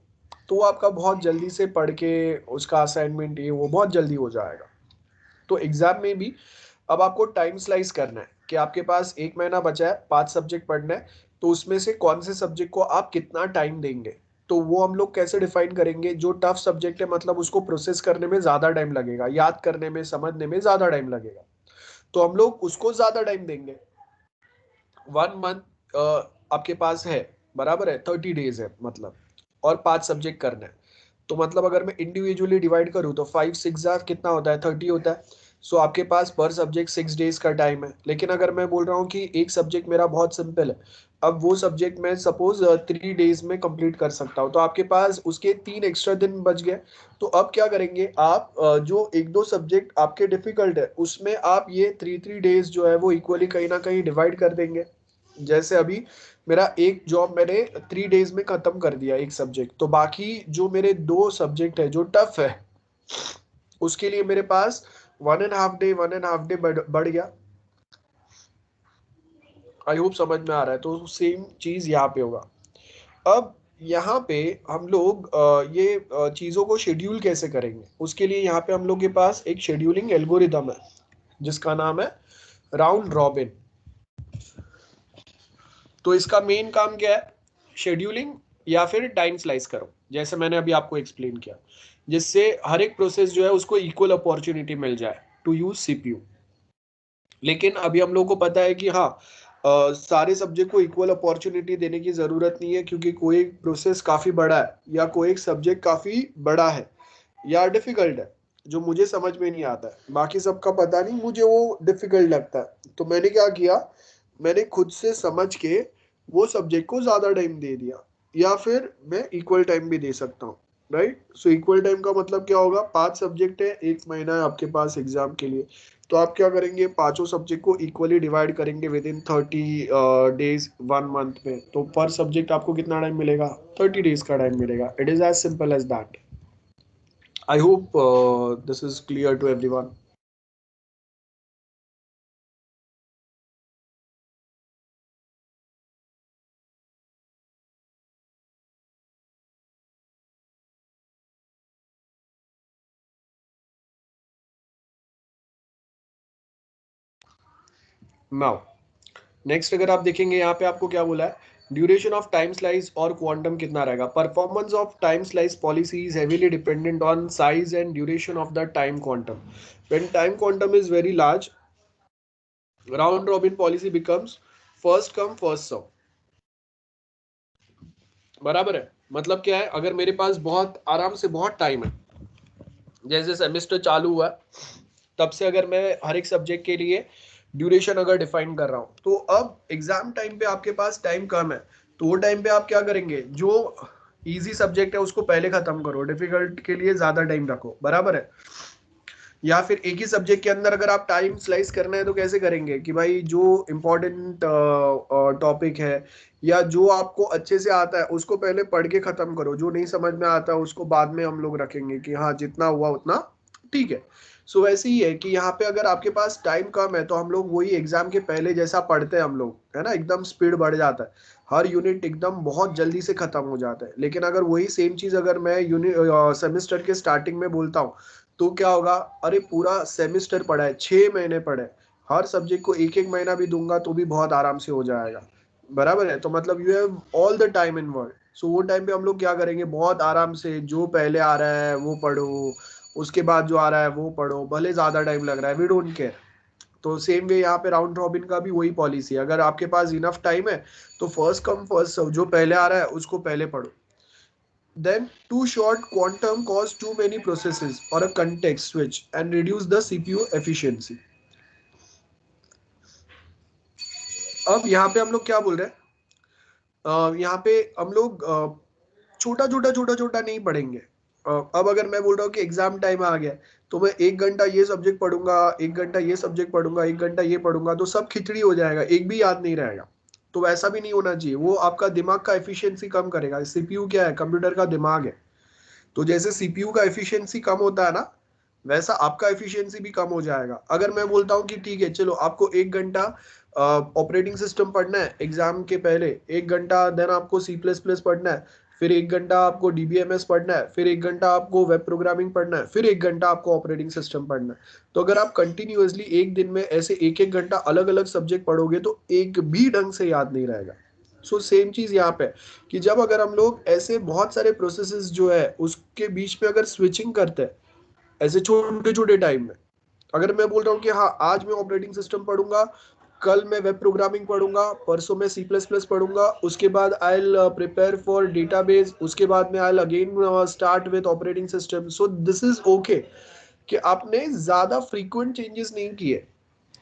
[SPEAKER 1] तो वो आपका बहुत जल्दी से पढ़ के उसका असाइनमेंट ये वो बहुत जल्दी हो जाएगा। तो एग्जाम में भी अब आपको टाइम स्लाइस करना है कि आपके पास 1 महीना बचा है, 5 सब्जेक्ट पढ़ना है, तो उसमें से कौन से सब्जेक्ट को आप कितना टाइम देंगे, तो वो हम लोग कैसे डिफाइन करेंगे। जो टफ सब्जेक्ट है मतलब उसको प्रोसेस करने में ज्यादा टाइम लगेगा, याद करने में, समझने में ज्यादा टाइम लगेगा, तो हम लोग उसको ज्यादा टाइम देंगे। 1 मंथ आपके पास है, बराबर है, 30 डेज है मतलब, और 5 सब्जेक्ट करना है, तो मतलब अगर मैं इंडिविजुअली डिवाइड करूँ तो 5 6 कितना होता है, 30 होता है। सो आपके पास पर सब्जेक्ट 6 डेज का टाइम है। लेकिन अगर मैं बोल रहा हूँ कि एक सब्जेक्ट मेरा बहुत सिंपल है, अब वो सब्जेक्ट मैं सपोज 3 डेज में कंप्लीट कर सकता हूँ, तो आपके पास उसके 3 एक्स्ट्रा दिन बच गए। तो अब क्या करेंगे आप, जो 1-2 सब्जेक्ट आपके डिफिकल्ट है उसमें आप ये 3 3 डेज जो है वो इक्वली कहीं ना कहीं डिवाइड कर देंगे। जैसे अभी मेरा एक जॉब मैंने 3 डेज में खत्म कर दिया एक सब्जेक्ट, तो बाकी जो मेरे 2 सब्जेक्ट है जो टफ है उसके लिए मेरे पास 1.5 डे बढ़ गया। आई होप समझ में आ रहा है। तो सेम चीज यहाँ पे होगा। अब यहाँ पे हम लोग ये चीजों को शेड्यूल कैसे करेंगे, उसके लिए यहाँ पे हम लोग के पास एक शेड्यूलिंग एल्गोरिदम है जिसका नाम है राउंड रॉबिन। तो इसका मेन काम क्या है, शेड्यूलिंग या फिर टाइम स्लाइस करो, जैसे मैंने अभी आपको एक्सप्लेन किया, जिससे हर एक प्रोसेस जो है उसको इक्वल अपॉर्चुनिटी मिल जाए टू यूज CPU। लेकिन अभी हम लोग को पता है कि हाँ, सारे सब्जेक्ट को इक्वल अपॉर्चुनिटी देने की जरूरत नहीं है, क्योंकि कोई प्रोसेस काफी बड़ा है या कोई एक सब्जेक्ट काफी बड़ा है या डिफिकल्ट है जो मुझे समझ में नहीं आता है, बाकी सबका पता नहीं, मुझे वो डिफिकल्ट लगता है, तो मैंने क्या किया, मैंने खुद से समझ के वो सब्जेक्ट को ज्यादा टाइम दे दिया, या फिर मैं इक्वल टाइम भी दे सकता हूँ। राइट, सो इक्वल टाइम का मतलब क्या होगा, 5 सब्जेक्ट है, 1 महीना है आपके पास एग्जाम के लिए, तो आप क्या करेंगे, पांचों सब्जेक्ट को इक्वली डिवाइड करेंगे विद इन 30 डेज 1 मंथ में, तो पर सब्जेक्ट आपको कितना टाइम मिलेगा, 30 डेज का टाइम मिलेगा। It is as simple as that. I hope this is clear to everyone. Now next अगर आप देखेंगे यहाँ पे आपको क्या बोला है, ड्यूरेशन ऑफ टाइम स्लाइस और क्वांटम कितना रहेगा। Performance of time slice policy is heavily dependent on size and duration of the time quantum. When time quantum is very large, round robin policy becomes first come first serve. बराबर है, मतलब क्या है, अगर मेरे पास बहुत आराम से बहुत टाइम है, जैसे सेमेस्टर चालू हुआ तब से अगर मैं हर एक सब्जेक्ट के लिए ड्यूरेशन अगर डिफाइन कर रहा हूं, तो अब एग्जाम टाइम पे आपके पास टाइम कम है, तो वो टाइम पे आप क्या करेंगे, जो इजी सब्जेक्ट है उसको पहले खत्म करो, डिफिकल्ट के लिए ज्यादा टाइम रखो। बराबर है, या फिर एक ही सब्जेक्ट के अंदर अगर आप टाइम स्लाइस करना है तो कैसे करेंगे कि भाई जो इम्पोर्टेंट टॉपिक है या जो आपको अच्छे से आता है उसको पहले पढ़ के खत्म करो, जो नहीं समझ में आता है उसको बाद में हम लोग रखेंगे कि हाँ जितना हुआ उतना ठीक है। सो वैसे ही है कि यहाँ पे अगर आपके पास टाइम कम है तो हम लोग वही एग्जाम के पहले जैसा पढ़ते हैं हम लोग, है ना, एकदम स्पीड बढ़ जाता है, हर यूनिट एकदम बहुत जल्दी से खत्म हो जाता है। लेकिन अगर वही सेम चीज अगर मैं यूनिट सेमेस्टर के स्टार्टिंग में बोलता हूँ तो क्या होगा, अरे पूरा सेमेस्टर पढ़ा है, 6 महीने पढ़े, हर सब्जेक्ट को एक एक महीना भी दूंगा तो भी बहुत आराम से हो जाएगा, बराबर है। तो मतलब you have all the time in world. So वो टाइम पे हम लोग क्या करेंगे, बहुत आराम से जो पहले आ रहा है वो पढ़ो, उसके बाद जो आ रहा है वो पढ़ो, भले ज्यादा टाइम लग रहा है, वी डोंट केयर। तो सेम वे यहाँ पे राउंड रॉबिन का भी वही पॉलिसी है, अगर आपके पास इनफ टाइम है तो फर्स्ट कम फर्स्ट सर्व, जो पहले आ रहा है उसको पहले पढ़ो। Then too short quantum cause too many processes or a context switch and reduce the CPU efficiency. अब यहाँ पे हम लोग क्या बोल रहे हैं, यहाँ पे हम लोग छोटा छोटा छोटा छोटा नहीं पढ़ेंगे। अब अगर मैं बोल रहा हूँ कि एग्जाम टाइम आ गया तो मैं 1 घंटा ये सब्जेक्ट पढ़ूंगा, 1 घंटा ये सब्जेक्ट पढ़ूंगा, 1 घंटा ये पढ़ूंगा, तो सब खिचड़ी हो जाएगा, एक भी याद नहीं रहेगा। तो वैसा भी नहीं होना चाहिए, वो आपका दिमाग का एफिशिएंसी कम करेगा। सीपीयू क्या है, कंप्यूटर का दिमाग है। तो जैसे सीपीयू का एफिशिएंसी कम होता है ना, वैसा आपका एफिशिएंसी भी कम हो जाएगा। अगर मैं बोलता हूँ कि ठीक है चलो आपको 1 घंटा ऑपरेटिंग सिस्टम पढ़ना है एग्जाम के पहले, 1 घंटा देन आपको सी प्लस प्लस पढ़ना है, फिर 1 घंटा आपको डीबीएमएस पढ़ना है, फिर 1 घंटा आपको वेब प्रोग्रामिंग पढ़ना है, फिर 1 घंटा आपको ऑपरेटिंग सिस्टम पढ़ना है। तो अगर आप कंटिन्यूअसली एक दिन में ऐसे एक एक घंटा अलग अलग सब्जेक्ट पढ़ोगे तो एक भी ढंग से याद नहीं रहेगा। सो सेम चीज यहाँ पे कि जब अगर हम लोग ऐसे बहुत सारे प्रोसेसेस जो है उसके बीच में अगर स्विचिंग करते हैं ऐसे छोटे छोटे टाइम में, अगर मैं बोल रहा हूँ कि हाँ आज मैं ऑपरेटिंग सिस्टम पढ़ूंगा, कल मैं वेब प्रोग्रामिंग पढ़ूंगा, परसों मैं सी प्लस प्लस पढ़ूंगा, उसके बाद I L prepare for database, उसके बाद में I L again start with operating system. So this is okay कि आपने ज्यादा फ्रीक्वेंट चेंजेस नहीं किए,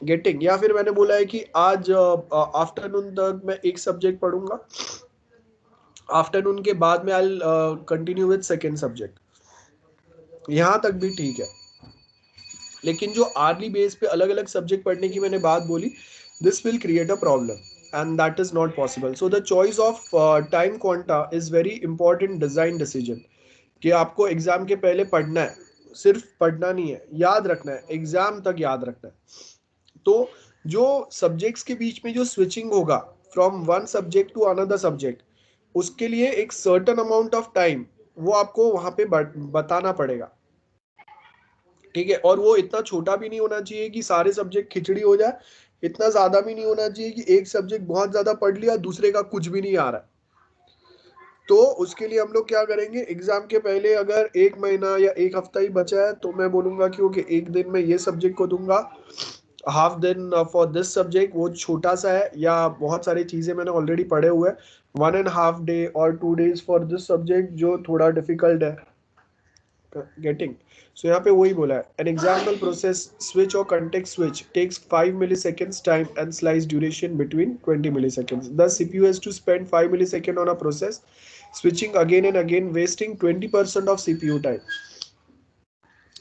[SPEAKER 1] गेटिंग। या फिर मैंने बोला है कि आज आफ्टरनून तक मैं एक सब्जेक्ट पढ़ूंगा, आफ्टरनून के बाद में I continue with second subject, यहाँ तक भी ठीक है। लेकिन जो आर्ली बेस पे अलग अलग सब्जेक्ट पढ़ने की मैंने बात बोली, this will create a problem and that is not possible. So the choice of time quanta is very important design decision कि आपको एग्जाम के पहले पढ़ना है, सिर्फ पढ़ना नहीं है, याद रखना है, एग्जाम तक याद रखना है। तो जो सब्जेक्ट्स के बीच में जो स्विचिंग होगा from one subject to another subject, उसके लिए एक सर्टेन अमाउंट ऑफ टाइम वो आपको वहां पे बताना पड़ेगा, ठीक है। और वो इतना छोटा भी नहीं होना चाहिए कि सारे सब्जेक्ट खिचड़ी हो जाए, इतना ज्यादा भी नहीं होना चाहिए कि एक सब्जेक्ट बहुत ज्यादा पढ़ लिया दूसरे का कुछ भी नहीं आ रहा है। तो उसके लिए हम लोग क्या करेंगे, एग्जाम के पहले अगर 1 महीना या एक हफ्ता ही बचा है तो मैं बोलूंगा कि ओके एक दिन में ये सब्जेक्ट को दूंगा, हाफ दिन फॉर दिस सब्जेक्ट, वो छोटा सा है या बहुत सारी चीजें मैंने ऑलरेडी पढ़े हुए हैं, 1.5 डे और 2 डेज फॉर दिस सब्जेक्ट जो थोड़ा डिफिकल्ट है, गेटिंग। सो यहाँ पे वही बोला है, एन एग्जाम्पल प्रोसेस स्विच और context switch takes 5 milliseconds time and slice duration between 20 milliseconds. Thus CPU has to spend 5 milliseconds on a process switching again and again wasting 20% of CPU time.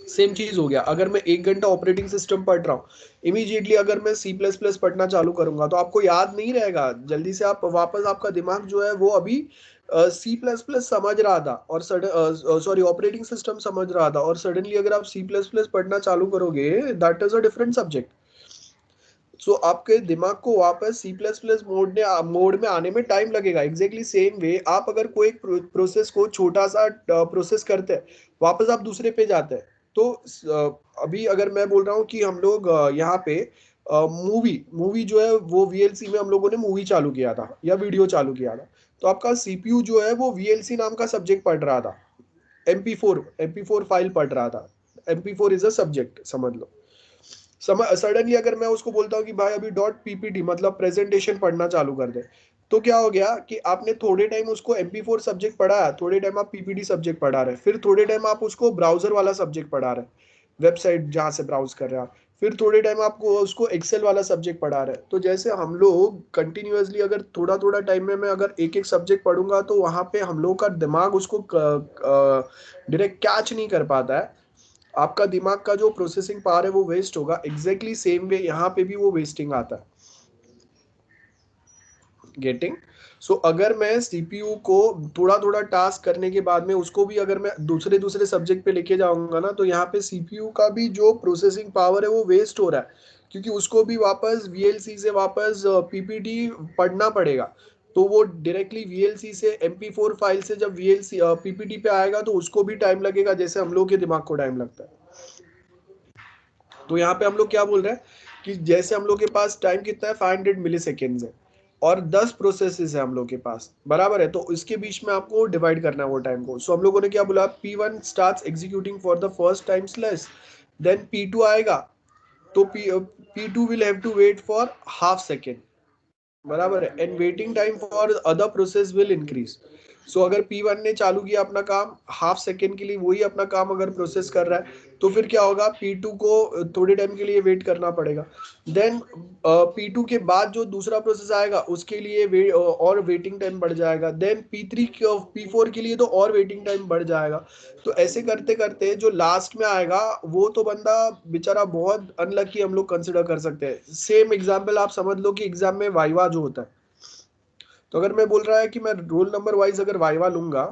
[SPEAKER 1] Same चीज हो गया, अगर मैं 1 घंटा operating system पढ़ रहा हूँ, इमीडिएटली अगर मैं सी प्लस प्लस पढ़ना चालू करूंगा तो आपको याद नहीं रहेगा जल्दी से, आप वापस आपका दिमाग जो है वो अभी सी प्लस प्लस समझ रहा था और सॉरी ऑपरेटिंग सिस्टम समझ रहा था, और सडनली अगर आप सी प्लस प्लस पढ़ना चालू करोगे that is a different subject. So आपके दिमाग को वापस सी प्लस प्लस मोड में आने में टाइम लगेगा। एग्जैक्टली सेम वे आप अगर कोई प्रोसेस को छोटा सा प्रोसेस करते हैं, वापस आप दूसरे पे जाते हैं। तो अभी अगर मैं बोल रहा हूँ कि हम लोग यहाँ पे मूवी मूवी जो है वो वीएलसी में हम लोगों ने मूवी चालू किया था या वीडियो चालू किया था, तो आपका सीपीयू जो है वो वीएलसी नाम का सब्जेक्ट पढ़ रहा था, एमपी4 फाइल पढ़ रहा था। एमपी4 इज अ सब्जेक्ट समझ लो। सडनली अगर मैं उसको बोलता हूँ कि भाई अभी डॉट पीपीटी मतलब प्रेजेंटेशन पढ़ना चालू कर दे, तो क्या हो गया कि आपने थोड़े टाइम उसको एमपी4 सब्जेक्ट पढ़ा, थोड़े टाइम आप पीपीटी सब्जेक्ट पढ़ा रहे, फिर थोड़े टाइम आप उसको ब्राउजर वाला सब्जेक्ट पढ़ा रहे, वेबसाइट जहाँ से ब्राउज कर रहे हैं, फिर थोड़े टाइम आपको उसको एक्सेल वाला सब्जेक्ट पढ़ा रहे। तो जैसे हम लोग कंटिन्यूअसली अगर थोड़ा थोड़ा टाइम में मैं अगर एक एक सब्जेक्ट पढ़ूंगा तो वहां पे हम लोग का दिमाग उसको डायरेक्ट कैच नहीं कर पाता है। आपका दिमाग का जो प्रोसेसिंग पावर है वो वेस्ट होगा। एग्जैक्टली सेम वे यहाँ पे भी वो वेस्टिंग आता है। गेटिंग? सो अगर मैं सीपीयू को थोड़ा थोड़ा टास्क करने के बाद में उसको भी अगर मैं दूसरे दूसरे सब्जेक्ट पे लेके जाऊंगा ना, तो यहाँ पे सीपीयू का भी जो प्रोसेसिंग पावर है वो वेस्ट हो रहा है, क्योंकि उसको भी वापस वीएलसी से वापस पीपीटी पढ़ना पड़ेगा। तो वो डायरेक्टली वीएलसी से एमपी4 फाइल से जब वीएलसी पीपीटी पे आएगा तो उसको भी टाइम लगेगा, जैसे हम लोग के दिमाग को टाइम लगता है। तो यहाँ पे हम लोग क्या बोल रहे हैं कि जैसे हम लोग के पास टाइम कितना है, 500 मिली सेकेंड है और 10 प्रोसेसेस है हम लोग के पास, बराबर है। तो इसके बीच में आपको डिवाइड करना है वो टाइम को। सो हम लोगों ने क्या बोला, P1 starts executing for the first time slash, then P2 आएगा तो P2 will have to wait for half second, बराबर है, and waiting time for other process will increase. So अगर P1 ने चालू किया अपना काम हाफ सेकेंड के लिए, वही अपना काम अगर प्रोसेस कर रहा है, तो फिर क्या होगा, P2 को थोड़े टाइम के लिए वेट करना पड़ेगा। देन P2 के बाद जो दूसरा प्रोसेस आएगा उसके लिए और वेटिंग टाइम बढ़ जाएगा। देन P3 P4 के लिए तो और वेटिंग टाइम बढ़ जाएगा। तो ऐसे करते करते जो लास्ट में आएगा वो तो बंदा बेचारा बहुत अनलकी हम लोग कंसिडर कर सकते हैं। सेम एग्जाम्पल आप समझ लो कि एग्जाम में वाइवा जो होता है, तो अगर मैं बोल रहा है कि मैं रोल नंबर वाइज अगर वाइवा लूंगा,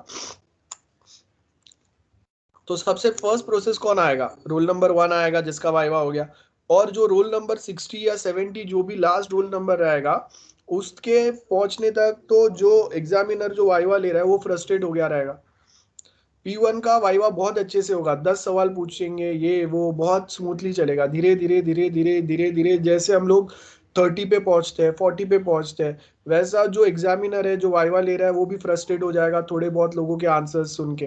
[SPEAKER 1] तो सबसे फर्स्ट प्रोसेस कौन आएगा, रोल नंबर 1 आएगा जिसका वाइवा हो गया। और जो रोल नंबर 60 या 70 जो भी लास्ट रोल नंबर रहेगा, उसके पहुंचने तक तो जो एग्जामिनर जो वाइवा ले रहा है वो फ्रस्ट्रेट हो गया रहेगा। P1 का वाइवा बहुत अच्छे से होगा, 10 सवाल पूछेंगे, ये वो बहुत स्मूथली चलेगा। धीरे धीरे धीरे धीरे धीरे धीरे जैसे हम लोग 30 पे पहुंचते हैं, 40 पे पहुंचते हैं, वैसा जो एग्जामिनर है जो वाइवा ले रहा है वो भी फ्रस्ट्रेट हो जाएगा थोड़े बहुत लोगों के आंसर्स सुन के,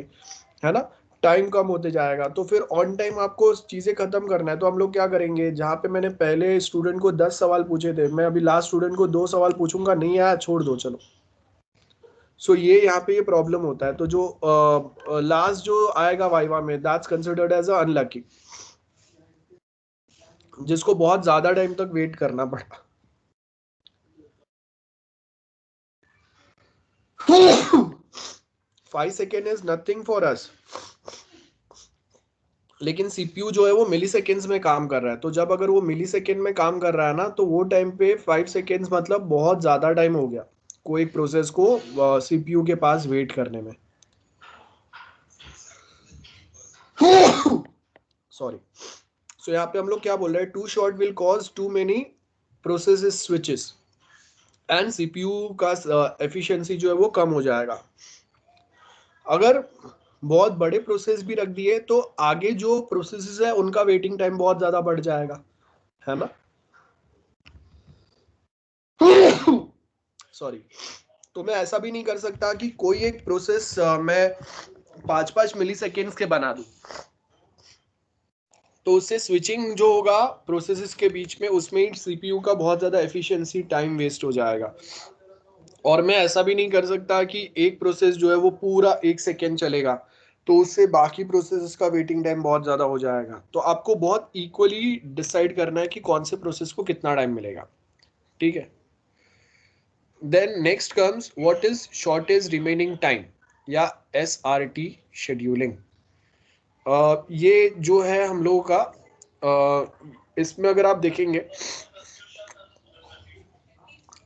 [SPEAKER 1] है ना। टाइम कम होते जाएगा। तो फिर ऑन टाइम आपको चीजें खत्म करना है, तो हम लोग क्या करेंगे, जहाँ पे मैंने पहले स्टूडेंट को 10 सवाल पूछे थे, मैं अभी लास्ट स्टूडेंट को 2 सवाल पूछूंगा, नहीं आया छोड़ दो चलो। सो ये यहाँ पे ये प्रॉब्लम होता है। तो जो लास्ट जो आएगा वाइवा में, that's considered as a unlucky, जिसको बहुत ज्यादा टाइम तक वेट करना पड़ा। 5 second is nothing for us, लेकिन सीपीयू जो है वो मिली सेकेंड्स में काम कर रहा है। तो जब अगर वो मिली सेकेंड में काम कर रहा है ना, तो वो टाइम पे 5 सेकेंड्स मतलब बहुत ज्यादा टाइम हो गया कोई प्रोसेस को सीपीयू के पास वेट करने में। सॉरी। सो यहाँ पे हम लोग क्या बोल रहे हैं, too short will cause too many processes switches and CPU का एफिशिएंसी जो है वो कम हो जाएगा। अगर बहुत बड़े प्रोसेस भी रख दिए तो आगे जो प्रोसेसेस है उनका वेटिंग टाइम बहुत ज्यादा बढ़ जाएगा, है ना। सॉरी। तो मैं ऐसा भी नहीं कर सकता कि कोई एक प्रोसेस मैं 5-5 मिली सेकेंड्स के बना दूं, तो उससे स्विचिंग जो होगा प्रोसेसेस के बीच में, उसमें सीपीयू का बहुत ज्यादा एफिशिएंसी टाइम वेस्ट हो जाएगा। और मैं ऐसा भी नहीं कर सकता कि एक प्रोसेस जो है वो पूरा 1 सेकेंड चलेगा, तो उससे बाकी प्रोसेसेस का वेटिंग टाइम बहुत ज्यादा हो जाएगा। तो आपको बहुत इक्वली डिसाइड करना है कि कौन से प्रोसेस को कितना टाइम मिलेगा, ठीक है। Then next comes what is shortest remaining time या SRT शेड्यूलिंग। ये जो है हम लोगों का इसमें अगर आप देखेंगे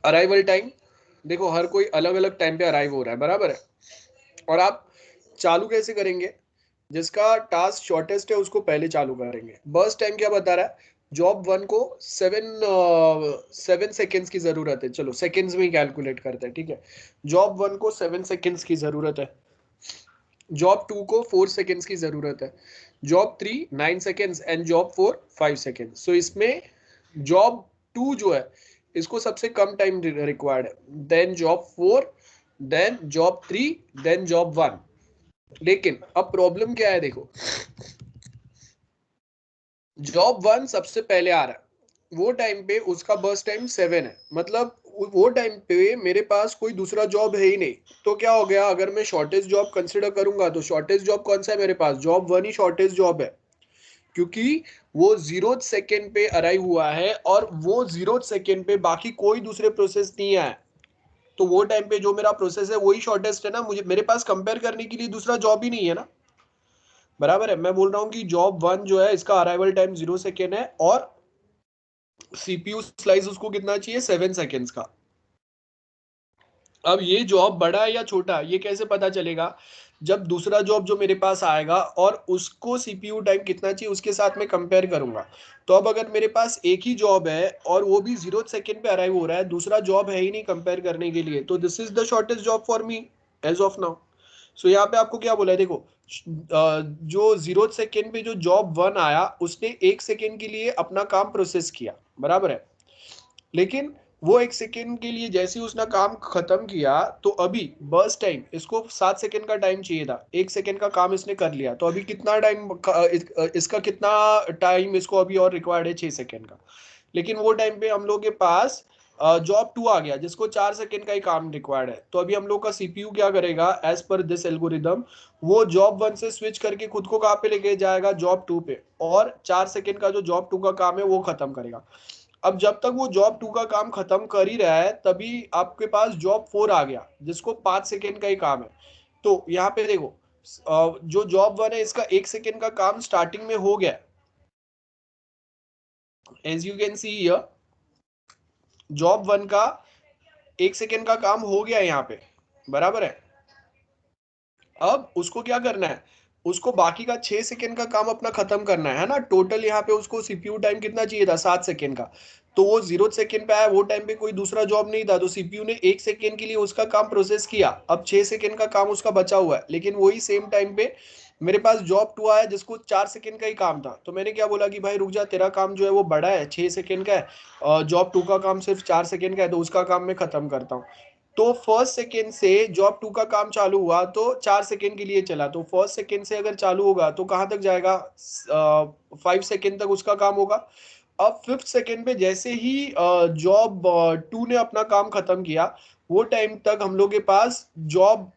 [SPEAKER 1] अराइवल टाइम, देखो हर कोई अलग अलग टाइम पे अराइव हो रहा है, बराबर है। और आप चालू कैसे करेंगे, जिसका टास्क शॉर्टेस्ट है उसको पहले चालू करेंगे। बर्स्ट टाइम क्या बता रहा है, जॉब 1 को 7 सेकेंड्स की जरूरत है, चलो सेकेंड्स में ही कैलकुलेट करते हैं, ठीक है। जॉब 1 को 7 सेकेंड्स की जरूरत है, जॉब 2 को 4 सेकेंड्स की जरूरत है, job 3 9 seconds and job 4 5 seconds. So इसमें जॉब 2 जो है इसको सबसे कम टाइम रिक्वायर्ड है, then job 4, then job 3, then job 1। लेकिन अब प्रॉब्लम क्या है, देखो जॉब 1 सबसे पहले आ रहा है, वो टाइम पे उसका बर्स्ट टाइम 7 है, मतलब वो टाइम पे मेरे पास कोई दूसरा जॉब है ही नहीं। तो क्या हो गया, अगर मैं शॉर्टेज जॉब कंसिडर करूंगा तो शॉर्टेज जॉब कौन सा है मेरे पास, जॉब 1 ही शॉर्टेज जॉब है, क्योंकि वो 0 सेकेंड पे अराइव हुआ है और वो 0 सेकेंड पे बाकी कोई दूसरे प्रोसेस नहीं आया। तो वो टाइम पे जो मेरा प्रोसेस है वही शॉर्टेस्ट है ना, मुझे मेरे पास कंपेयर करने के लिए दूसरा जॉब ही नहीं है ना। बराबर है। मैं बोल रहा हूँ कि जॉब 1 जो है इसका अराइवल टाइम 0 सेकेंड है और सीपीयू स्लाइस उसको कितना चाहिए 7 सेकेंड्स का। अब ये जॉब बड़ा है या छोटा ये कैसे पता चलेगा? जब दूसरा जॉब जो मेरे पास आएगा और उसको सीपीयू टाइम कितना चाहिए उसके साथ में कंपेयर करूंगा। तो अब अगर मेरे पास एक ही जॉब है और वो भी 0 सेकेंड पे अराइव हो रहा है, दूसरा जॉब है ही नहीं कंपेयर करने के लिए, तो this is the shortest job for me as of now. So यहाँ पे आपको क्या बोला है देखो, जो 0 सेकेंड पे जो जॉब 1 आया उसने 1 सेकेंड के लिए अपना काम प्रोसेस किया, बराबर है। लेकिन वो 1 सेकेंड के लिए जैसे ही उसने काम खत्म किया तो अभी बर्स्ट टाइम इसको 7 सेकेंड का टाइम चाहिए था, 1 सेकेंड का काम इसने कर लिया, तो अभी कितना टाइम इसका कितना टाइम इसको अभी और रिक्वायर्ड है 6 सेकेंड का। लेकिन वो टाइम पे हम लोग के पास जॉब 2 आ गया जिसको 4 सेकेंड का ही काम रिक्वायर्ड है, तो अभी हम लोग का सीपीयू क्या करेगा एज पर दिस एल्गोरिदम, वो जॉब 1 से स्विच करके खुद को कहाँ पे लेके जाएगा जॉब 2 पे, और 4 सेकेंड का जो जॉब 2 का काम है वो खत्म करेगा। अब जब तक वो जॉब 2 का काम खत्म कर ही रहा है तभी आपके पास जॉब 4 आ गया जिसको 5 सेकेंड का ही काम है। तो यहाँ पे देखो जो जॉब 1 है इसका 1 सेकेंड का काम स्टार्टिंग में हो गया, as you can see here job 1 का 1 सेकेंड का काम हो गया यहाँ पे, बराबर है। अब उसको क्या करना है, उसको बाकी का 6 सेकेंड का काम अपना खत्म करना है ना। टोटल यहाँ पे उसको सीपीयू टाइम कितना चाहिए था 7 सेकेंड का, तो वो 0 सेकेंड पे आया, वो टाइम पे कोई दूसरा जॉब नहीं था, तो सीपीयू ने 1 सेकेंड के लिए उसका काम प्रोसेस किया। अब 6 सेकेंड का काम उसका बचा हुआ है, लेकिन वही सेम टाइम पे मेरे पास जॉब 2 आया जिसको 4 सेकेंड का ही काम था, तो मैंने क्या बोला कि भाई रुक जा, तेरा काम जो है वो बड़ा है 6 सेकेंड का है, जॉब 2 का काम सिर्फ 4 सेकेंड का है, तो उसका काम मैं खत्म करता हूँ। तो फर्स्ट सेकेंड से जॉब 2 का काम चालू हुआ तो 4 सेकेंड के लिए चला, तो फर्स्ट सेकेंड से अगर चालू होगा तो कहां तक जाएगा 5 सेकेंड तक उसका काम होगा। अब 5th सेकेंड पे जैसे ही जॉब 2 ने अपना काम खत्म किया, वो टाइम तक हम लोग के पास जॉब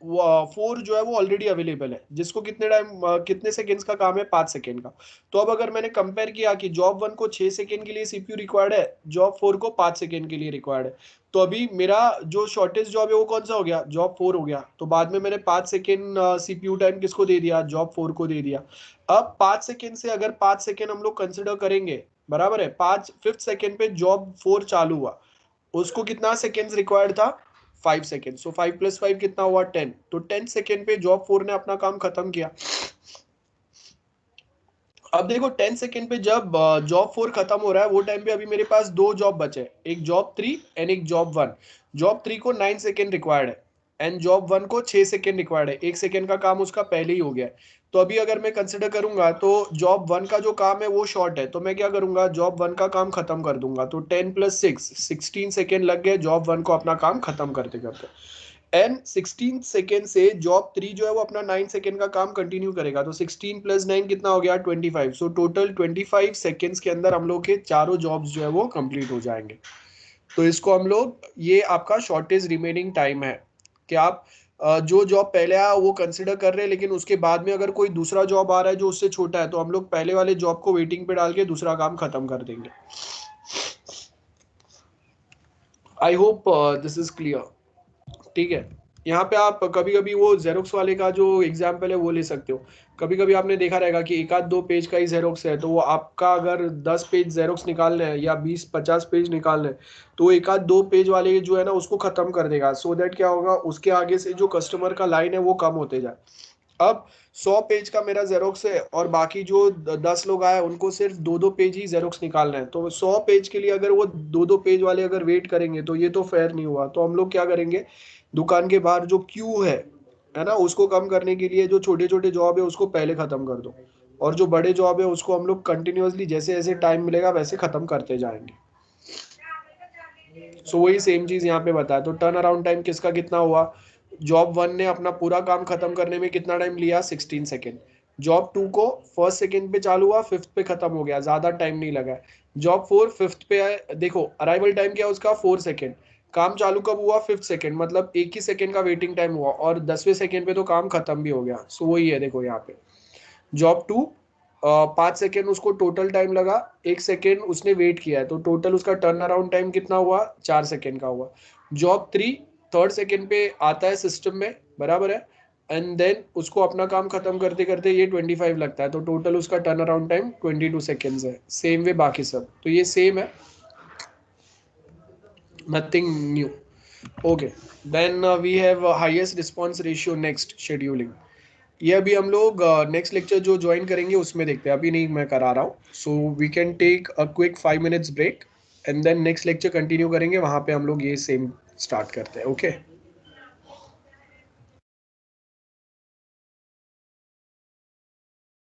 [SPEAKER 1] 4 जो है वो ऑलरेडी अवेलेबल है जिसको कितने टाइम कितने सेकेंड्स का काम है 5 सेकेंड का। तो अब अगर मैंने कंपेयर किया कि जॉब 1 को 6 सेकेंड के लिए सीपीयू रिक्वायर्ड है, जॉब 4 को 5 सेकेंड के लिए रिक्वायर्ड है, तो अभी मेरा जो शॉर्टेस्ट जॉब है वो कौन सा हो गया जॉब 4 हो गया। तो बाद में मैंने 5 सेकेंड सीपीयू टाइम किसको दे दिया जॉब 4 को दे दिया। अब 5 सेकेंड से अगर 5 सेकेंड हम लोग कंसिडर करेंगे, बराबर है, 5th सेकेंड पे जॉब 4 चालू हुआ, उसको कितना सेकेंड्स रिक्वायर्ड था 5 सेकेंड, सो 5 + 5 कितना हुआ 10, तो 10 सेकेंड पे जॉब 4 ने अपना काम खत्म किया। अब देखो 10 सेकेंड पे जब जॉब 4 खत्म हो रहा है वो टाइम पे अभी मेरे पास 2 जॉब बचे, एक जॉब 3 एंड एक जॉब 1। जॉब 3 को 9 सेकेंड रिक्वायर्ड है एंड जॉब 1 को 6 सेकेंड रिक्वायर्ड है, 1 सेकेंड का काम उसका पहले ही हो गया है। तो अभी अगर मैं कंसिडर करूंगा तो जॉब 1 का जो काम है वो शॉर्ट है, तो मैं क्या करूंगा जॉब 1 का काम खत्म कर दूंगा, तो 10 + 6 16 सेकेंड लग गए जॉब 1 को अपना काम खत्म करते करते। एंड 16 सेकेंड से जॉब 3 जो है वो अपना 9 सेकेंड का काम कंटिन्यू करेगा, तो 16 + 9 कितना हो गया 25, सो टोटल 25 सेकेंड्स के अंदर हम लोग के चारों जॉब्स जो है वो कंप्लीट हो जाएंगे। तो इसको हम लोग, ये आपका शॉर्टेज रिमेनिंग टाइम है कि आप जो जॉब पहले आया वो कंसिडर कर रहे हैं, लेकिन उसके बाद में अगर कोई दूसरा जॉब आ रहा है जो उससे छोटा है तो हम लोग पहले वाले जॉब को वेटिंग पे डाल के दूसरा काम खत्म कर देंगे। आई होप दिस इज क्लियर। ठीक है, यहाँ पे आप कभी कभी वो जेरोक्स वाले का जो एग्जाम्पल है वो ले सकते हो। कभी कभी आपने देखा रहेगा कि 1-2 पेज का ही जेरोक्स है, तो वो आपका अगर 10 पेज जेरोक्स निकालने हैं या 20-50 पेज निकालने हैं, तो 1-2 पेज वाले जो है ना उसको खत्म कर देगा, सो दैट क्या होगा उसके आगे से जो कस्टमर का लाइन है वो कम होते जाए। अब 100 पेज का मेरा जेरोक्स है और बाकी जो 10 लोग आए उनको सिर्फ 2-2 पेज ही जेरोक्स निकालना है, तो 100 पेज के लिए अगर वो 2-2 पेज वाले अगर वेट करेंगे तो ये तो फेयर नहीं हुआ। तो हम लोग क्या करेंगे, दुकान के बाहर जो क्यू है ना, उसको कम करने के लिए जो छोटे छोटे जॉब है उसको पहले खत्म कर दो, और जो बड़े जॉब है उसको हम लोग कंटिन्यूअसली जैसे जैसे टाइम मिलेगा वैसे खत्म करते जाएंगे। सो वही सेम चीज यहाँ पे बताया, तो टर्न अराउंड टाइम किसका कितना हुआ, जॉब 1 ने अपना पूरा काम खत्म करने में कितना टाइम लिया 16 सेकेंड, जॉब 2 को फर्स्ट सेकेंड पे चालू हुआ 5th पे खत्म हो गया, ज्यादा टाइम नहीं लगा। जॉब 4 5th पे आए, देखो अराइवल टाइम क्या है उसका 4 सेकेंड, काम चालू कब हुआ 5th सेकेंड, मतलब एक ही सेकेंड का वेटिंग टाइम हुआ और 10वें सेकेंड पे तो काम खत्म भी हो गया। सो वही है देखो यहाँ पे जॉब 2 5 सेकेंड उसको टोटल टाइम लगा, 1 सेकेंड उसने वेट किया है, तो टोटल उसका टर्न अराउंड टाइम कितना हुआ 4 सेकेंड का हुआ। जॉब 3 3rd सेकेंड पे आता है सिस्टम में, बराबर है, एंड देन उसको अपना काम खत्म करते करते ये 25 लगता है, तो टोटल उसका टर्न अराउंड टाइम 22 सेकेंड्स है. सेम वे बाकी सब, तो ये सेम है, nothing new. Okay, then we have highest response ratio next scheduling. ये अभी हम लोग नेक्स्ट लेक्चर जो ज्वाइन करेंगे उसमें देखते हैं, अभी नहीं मैं करा रहा हूँ. So we can take a quick 5 minutes break and then next lecture continue करेंगे, वहाँ पे हम लोग ये सेम स्टार्ट करते हैं. ओके.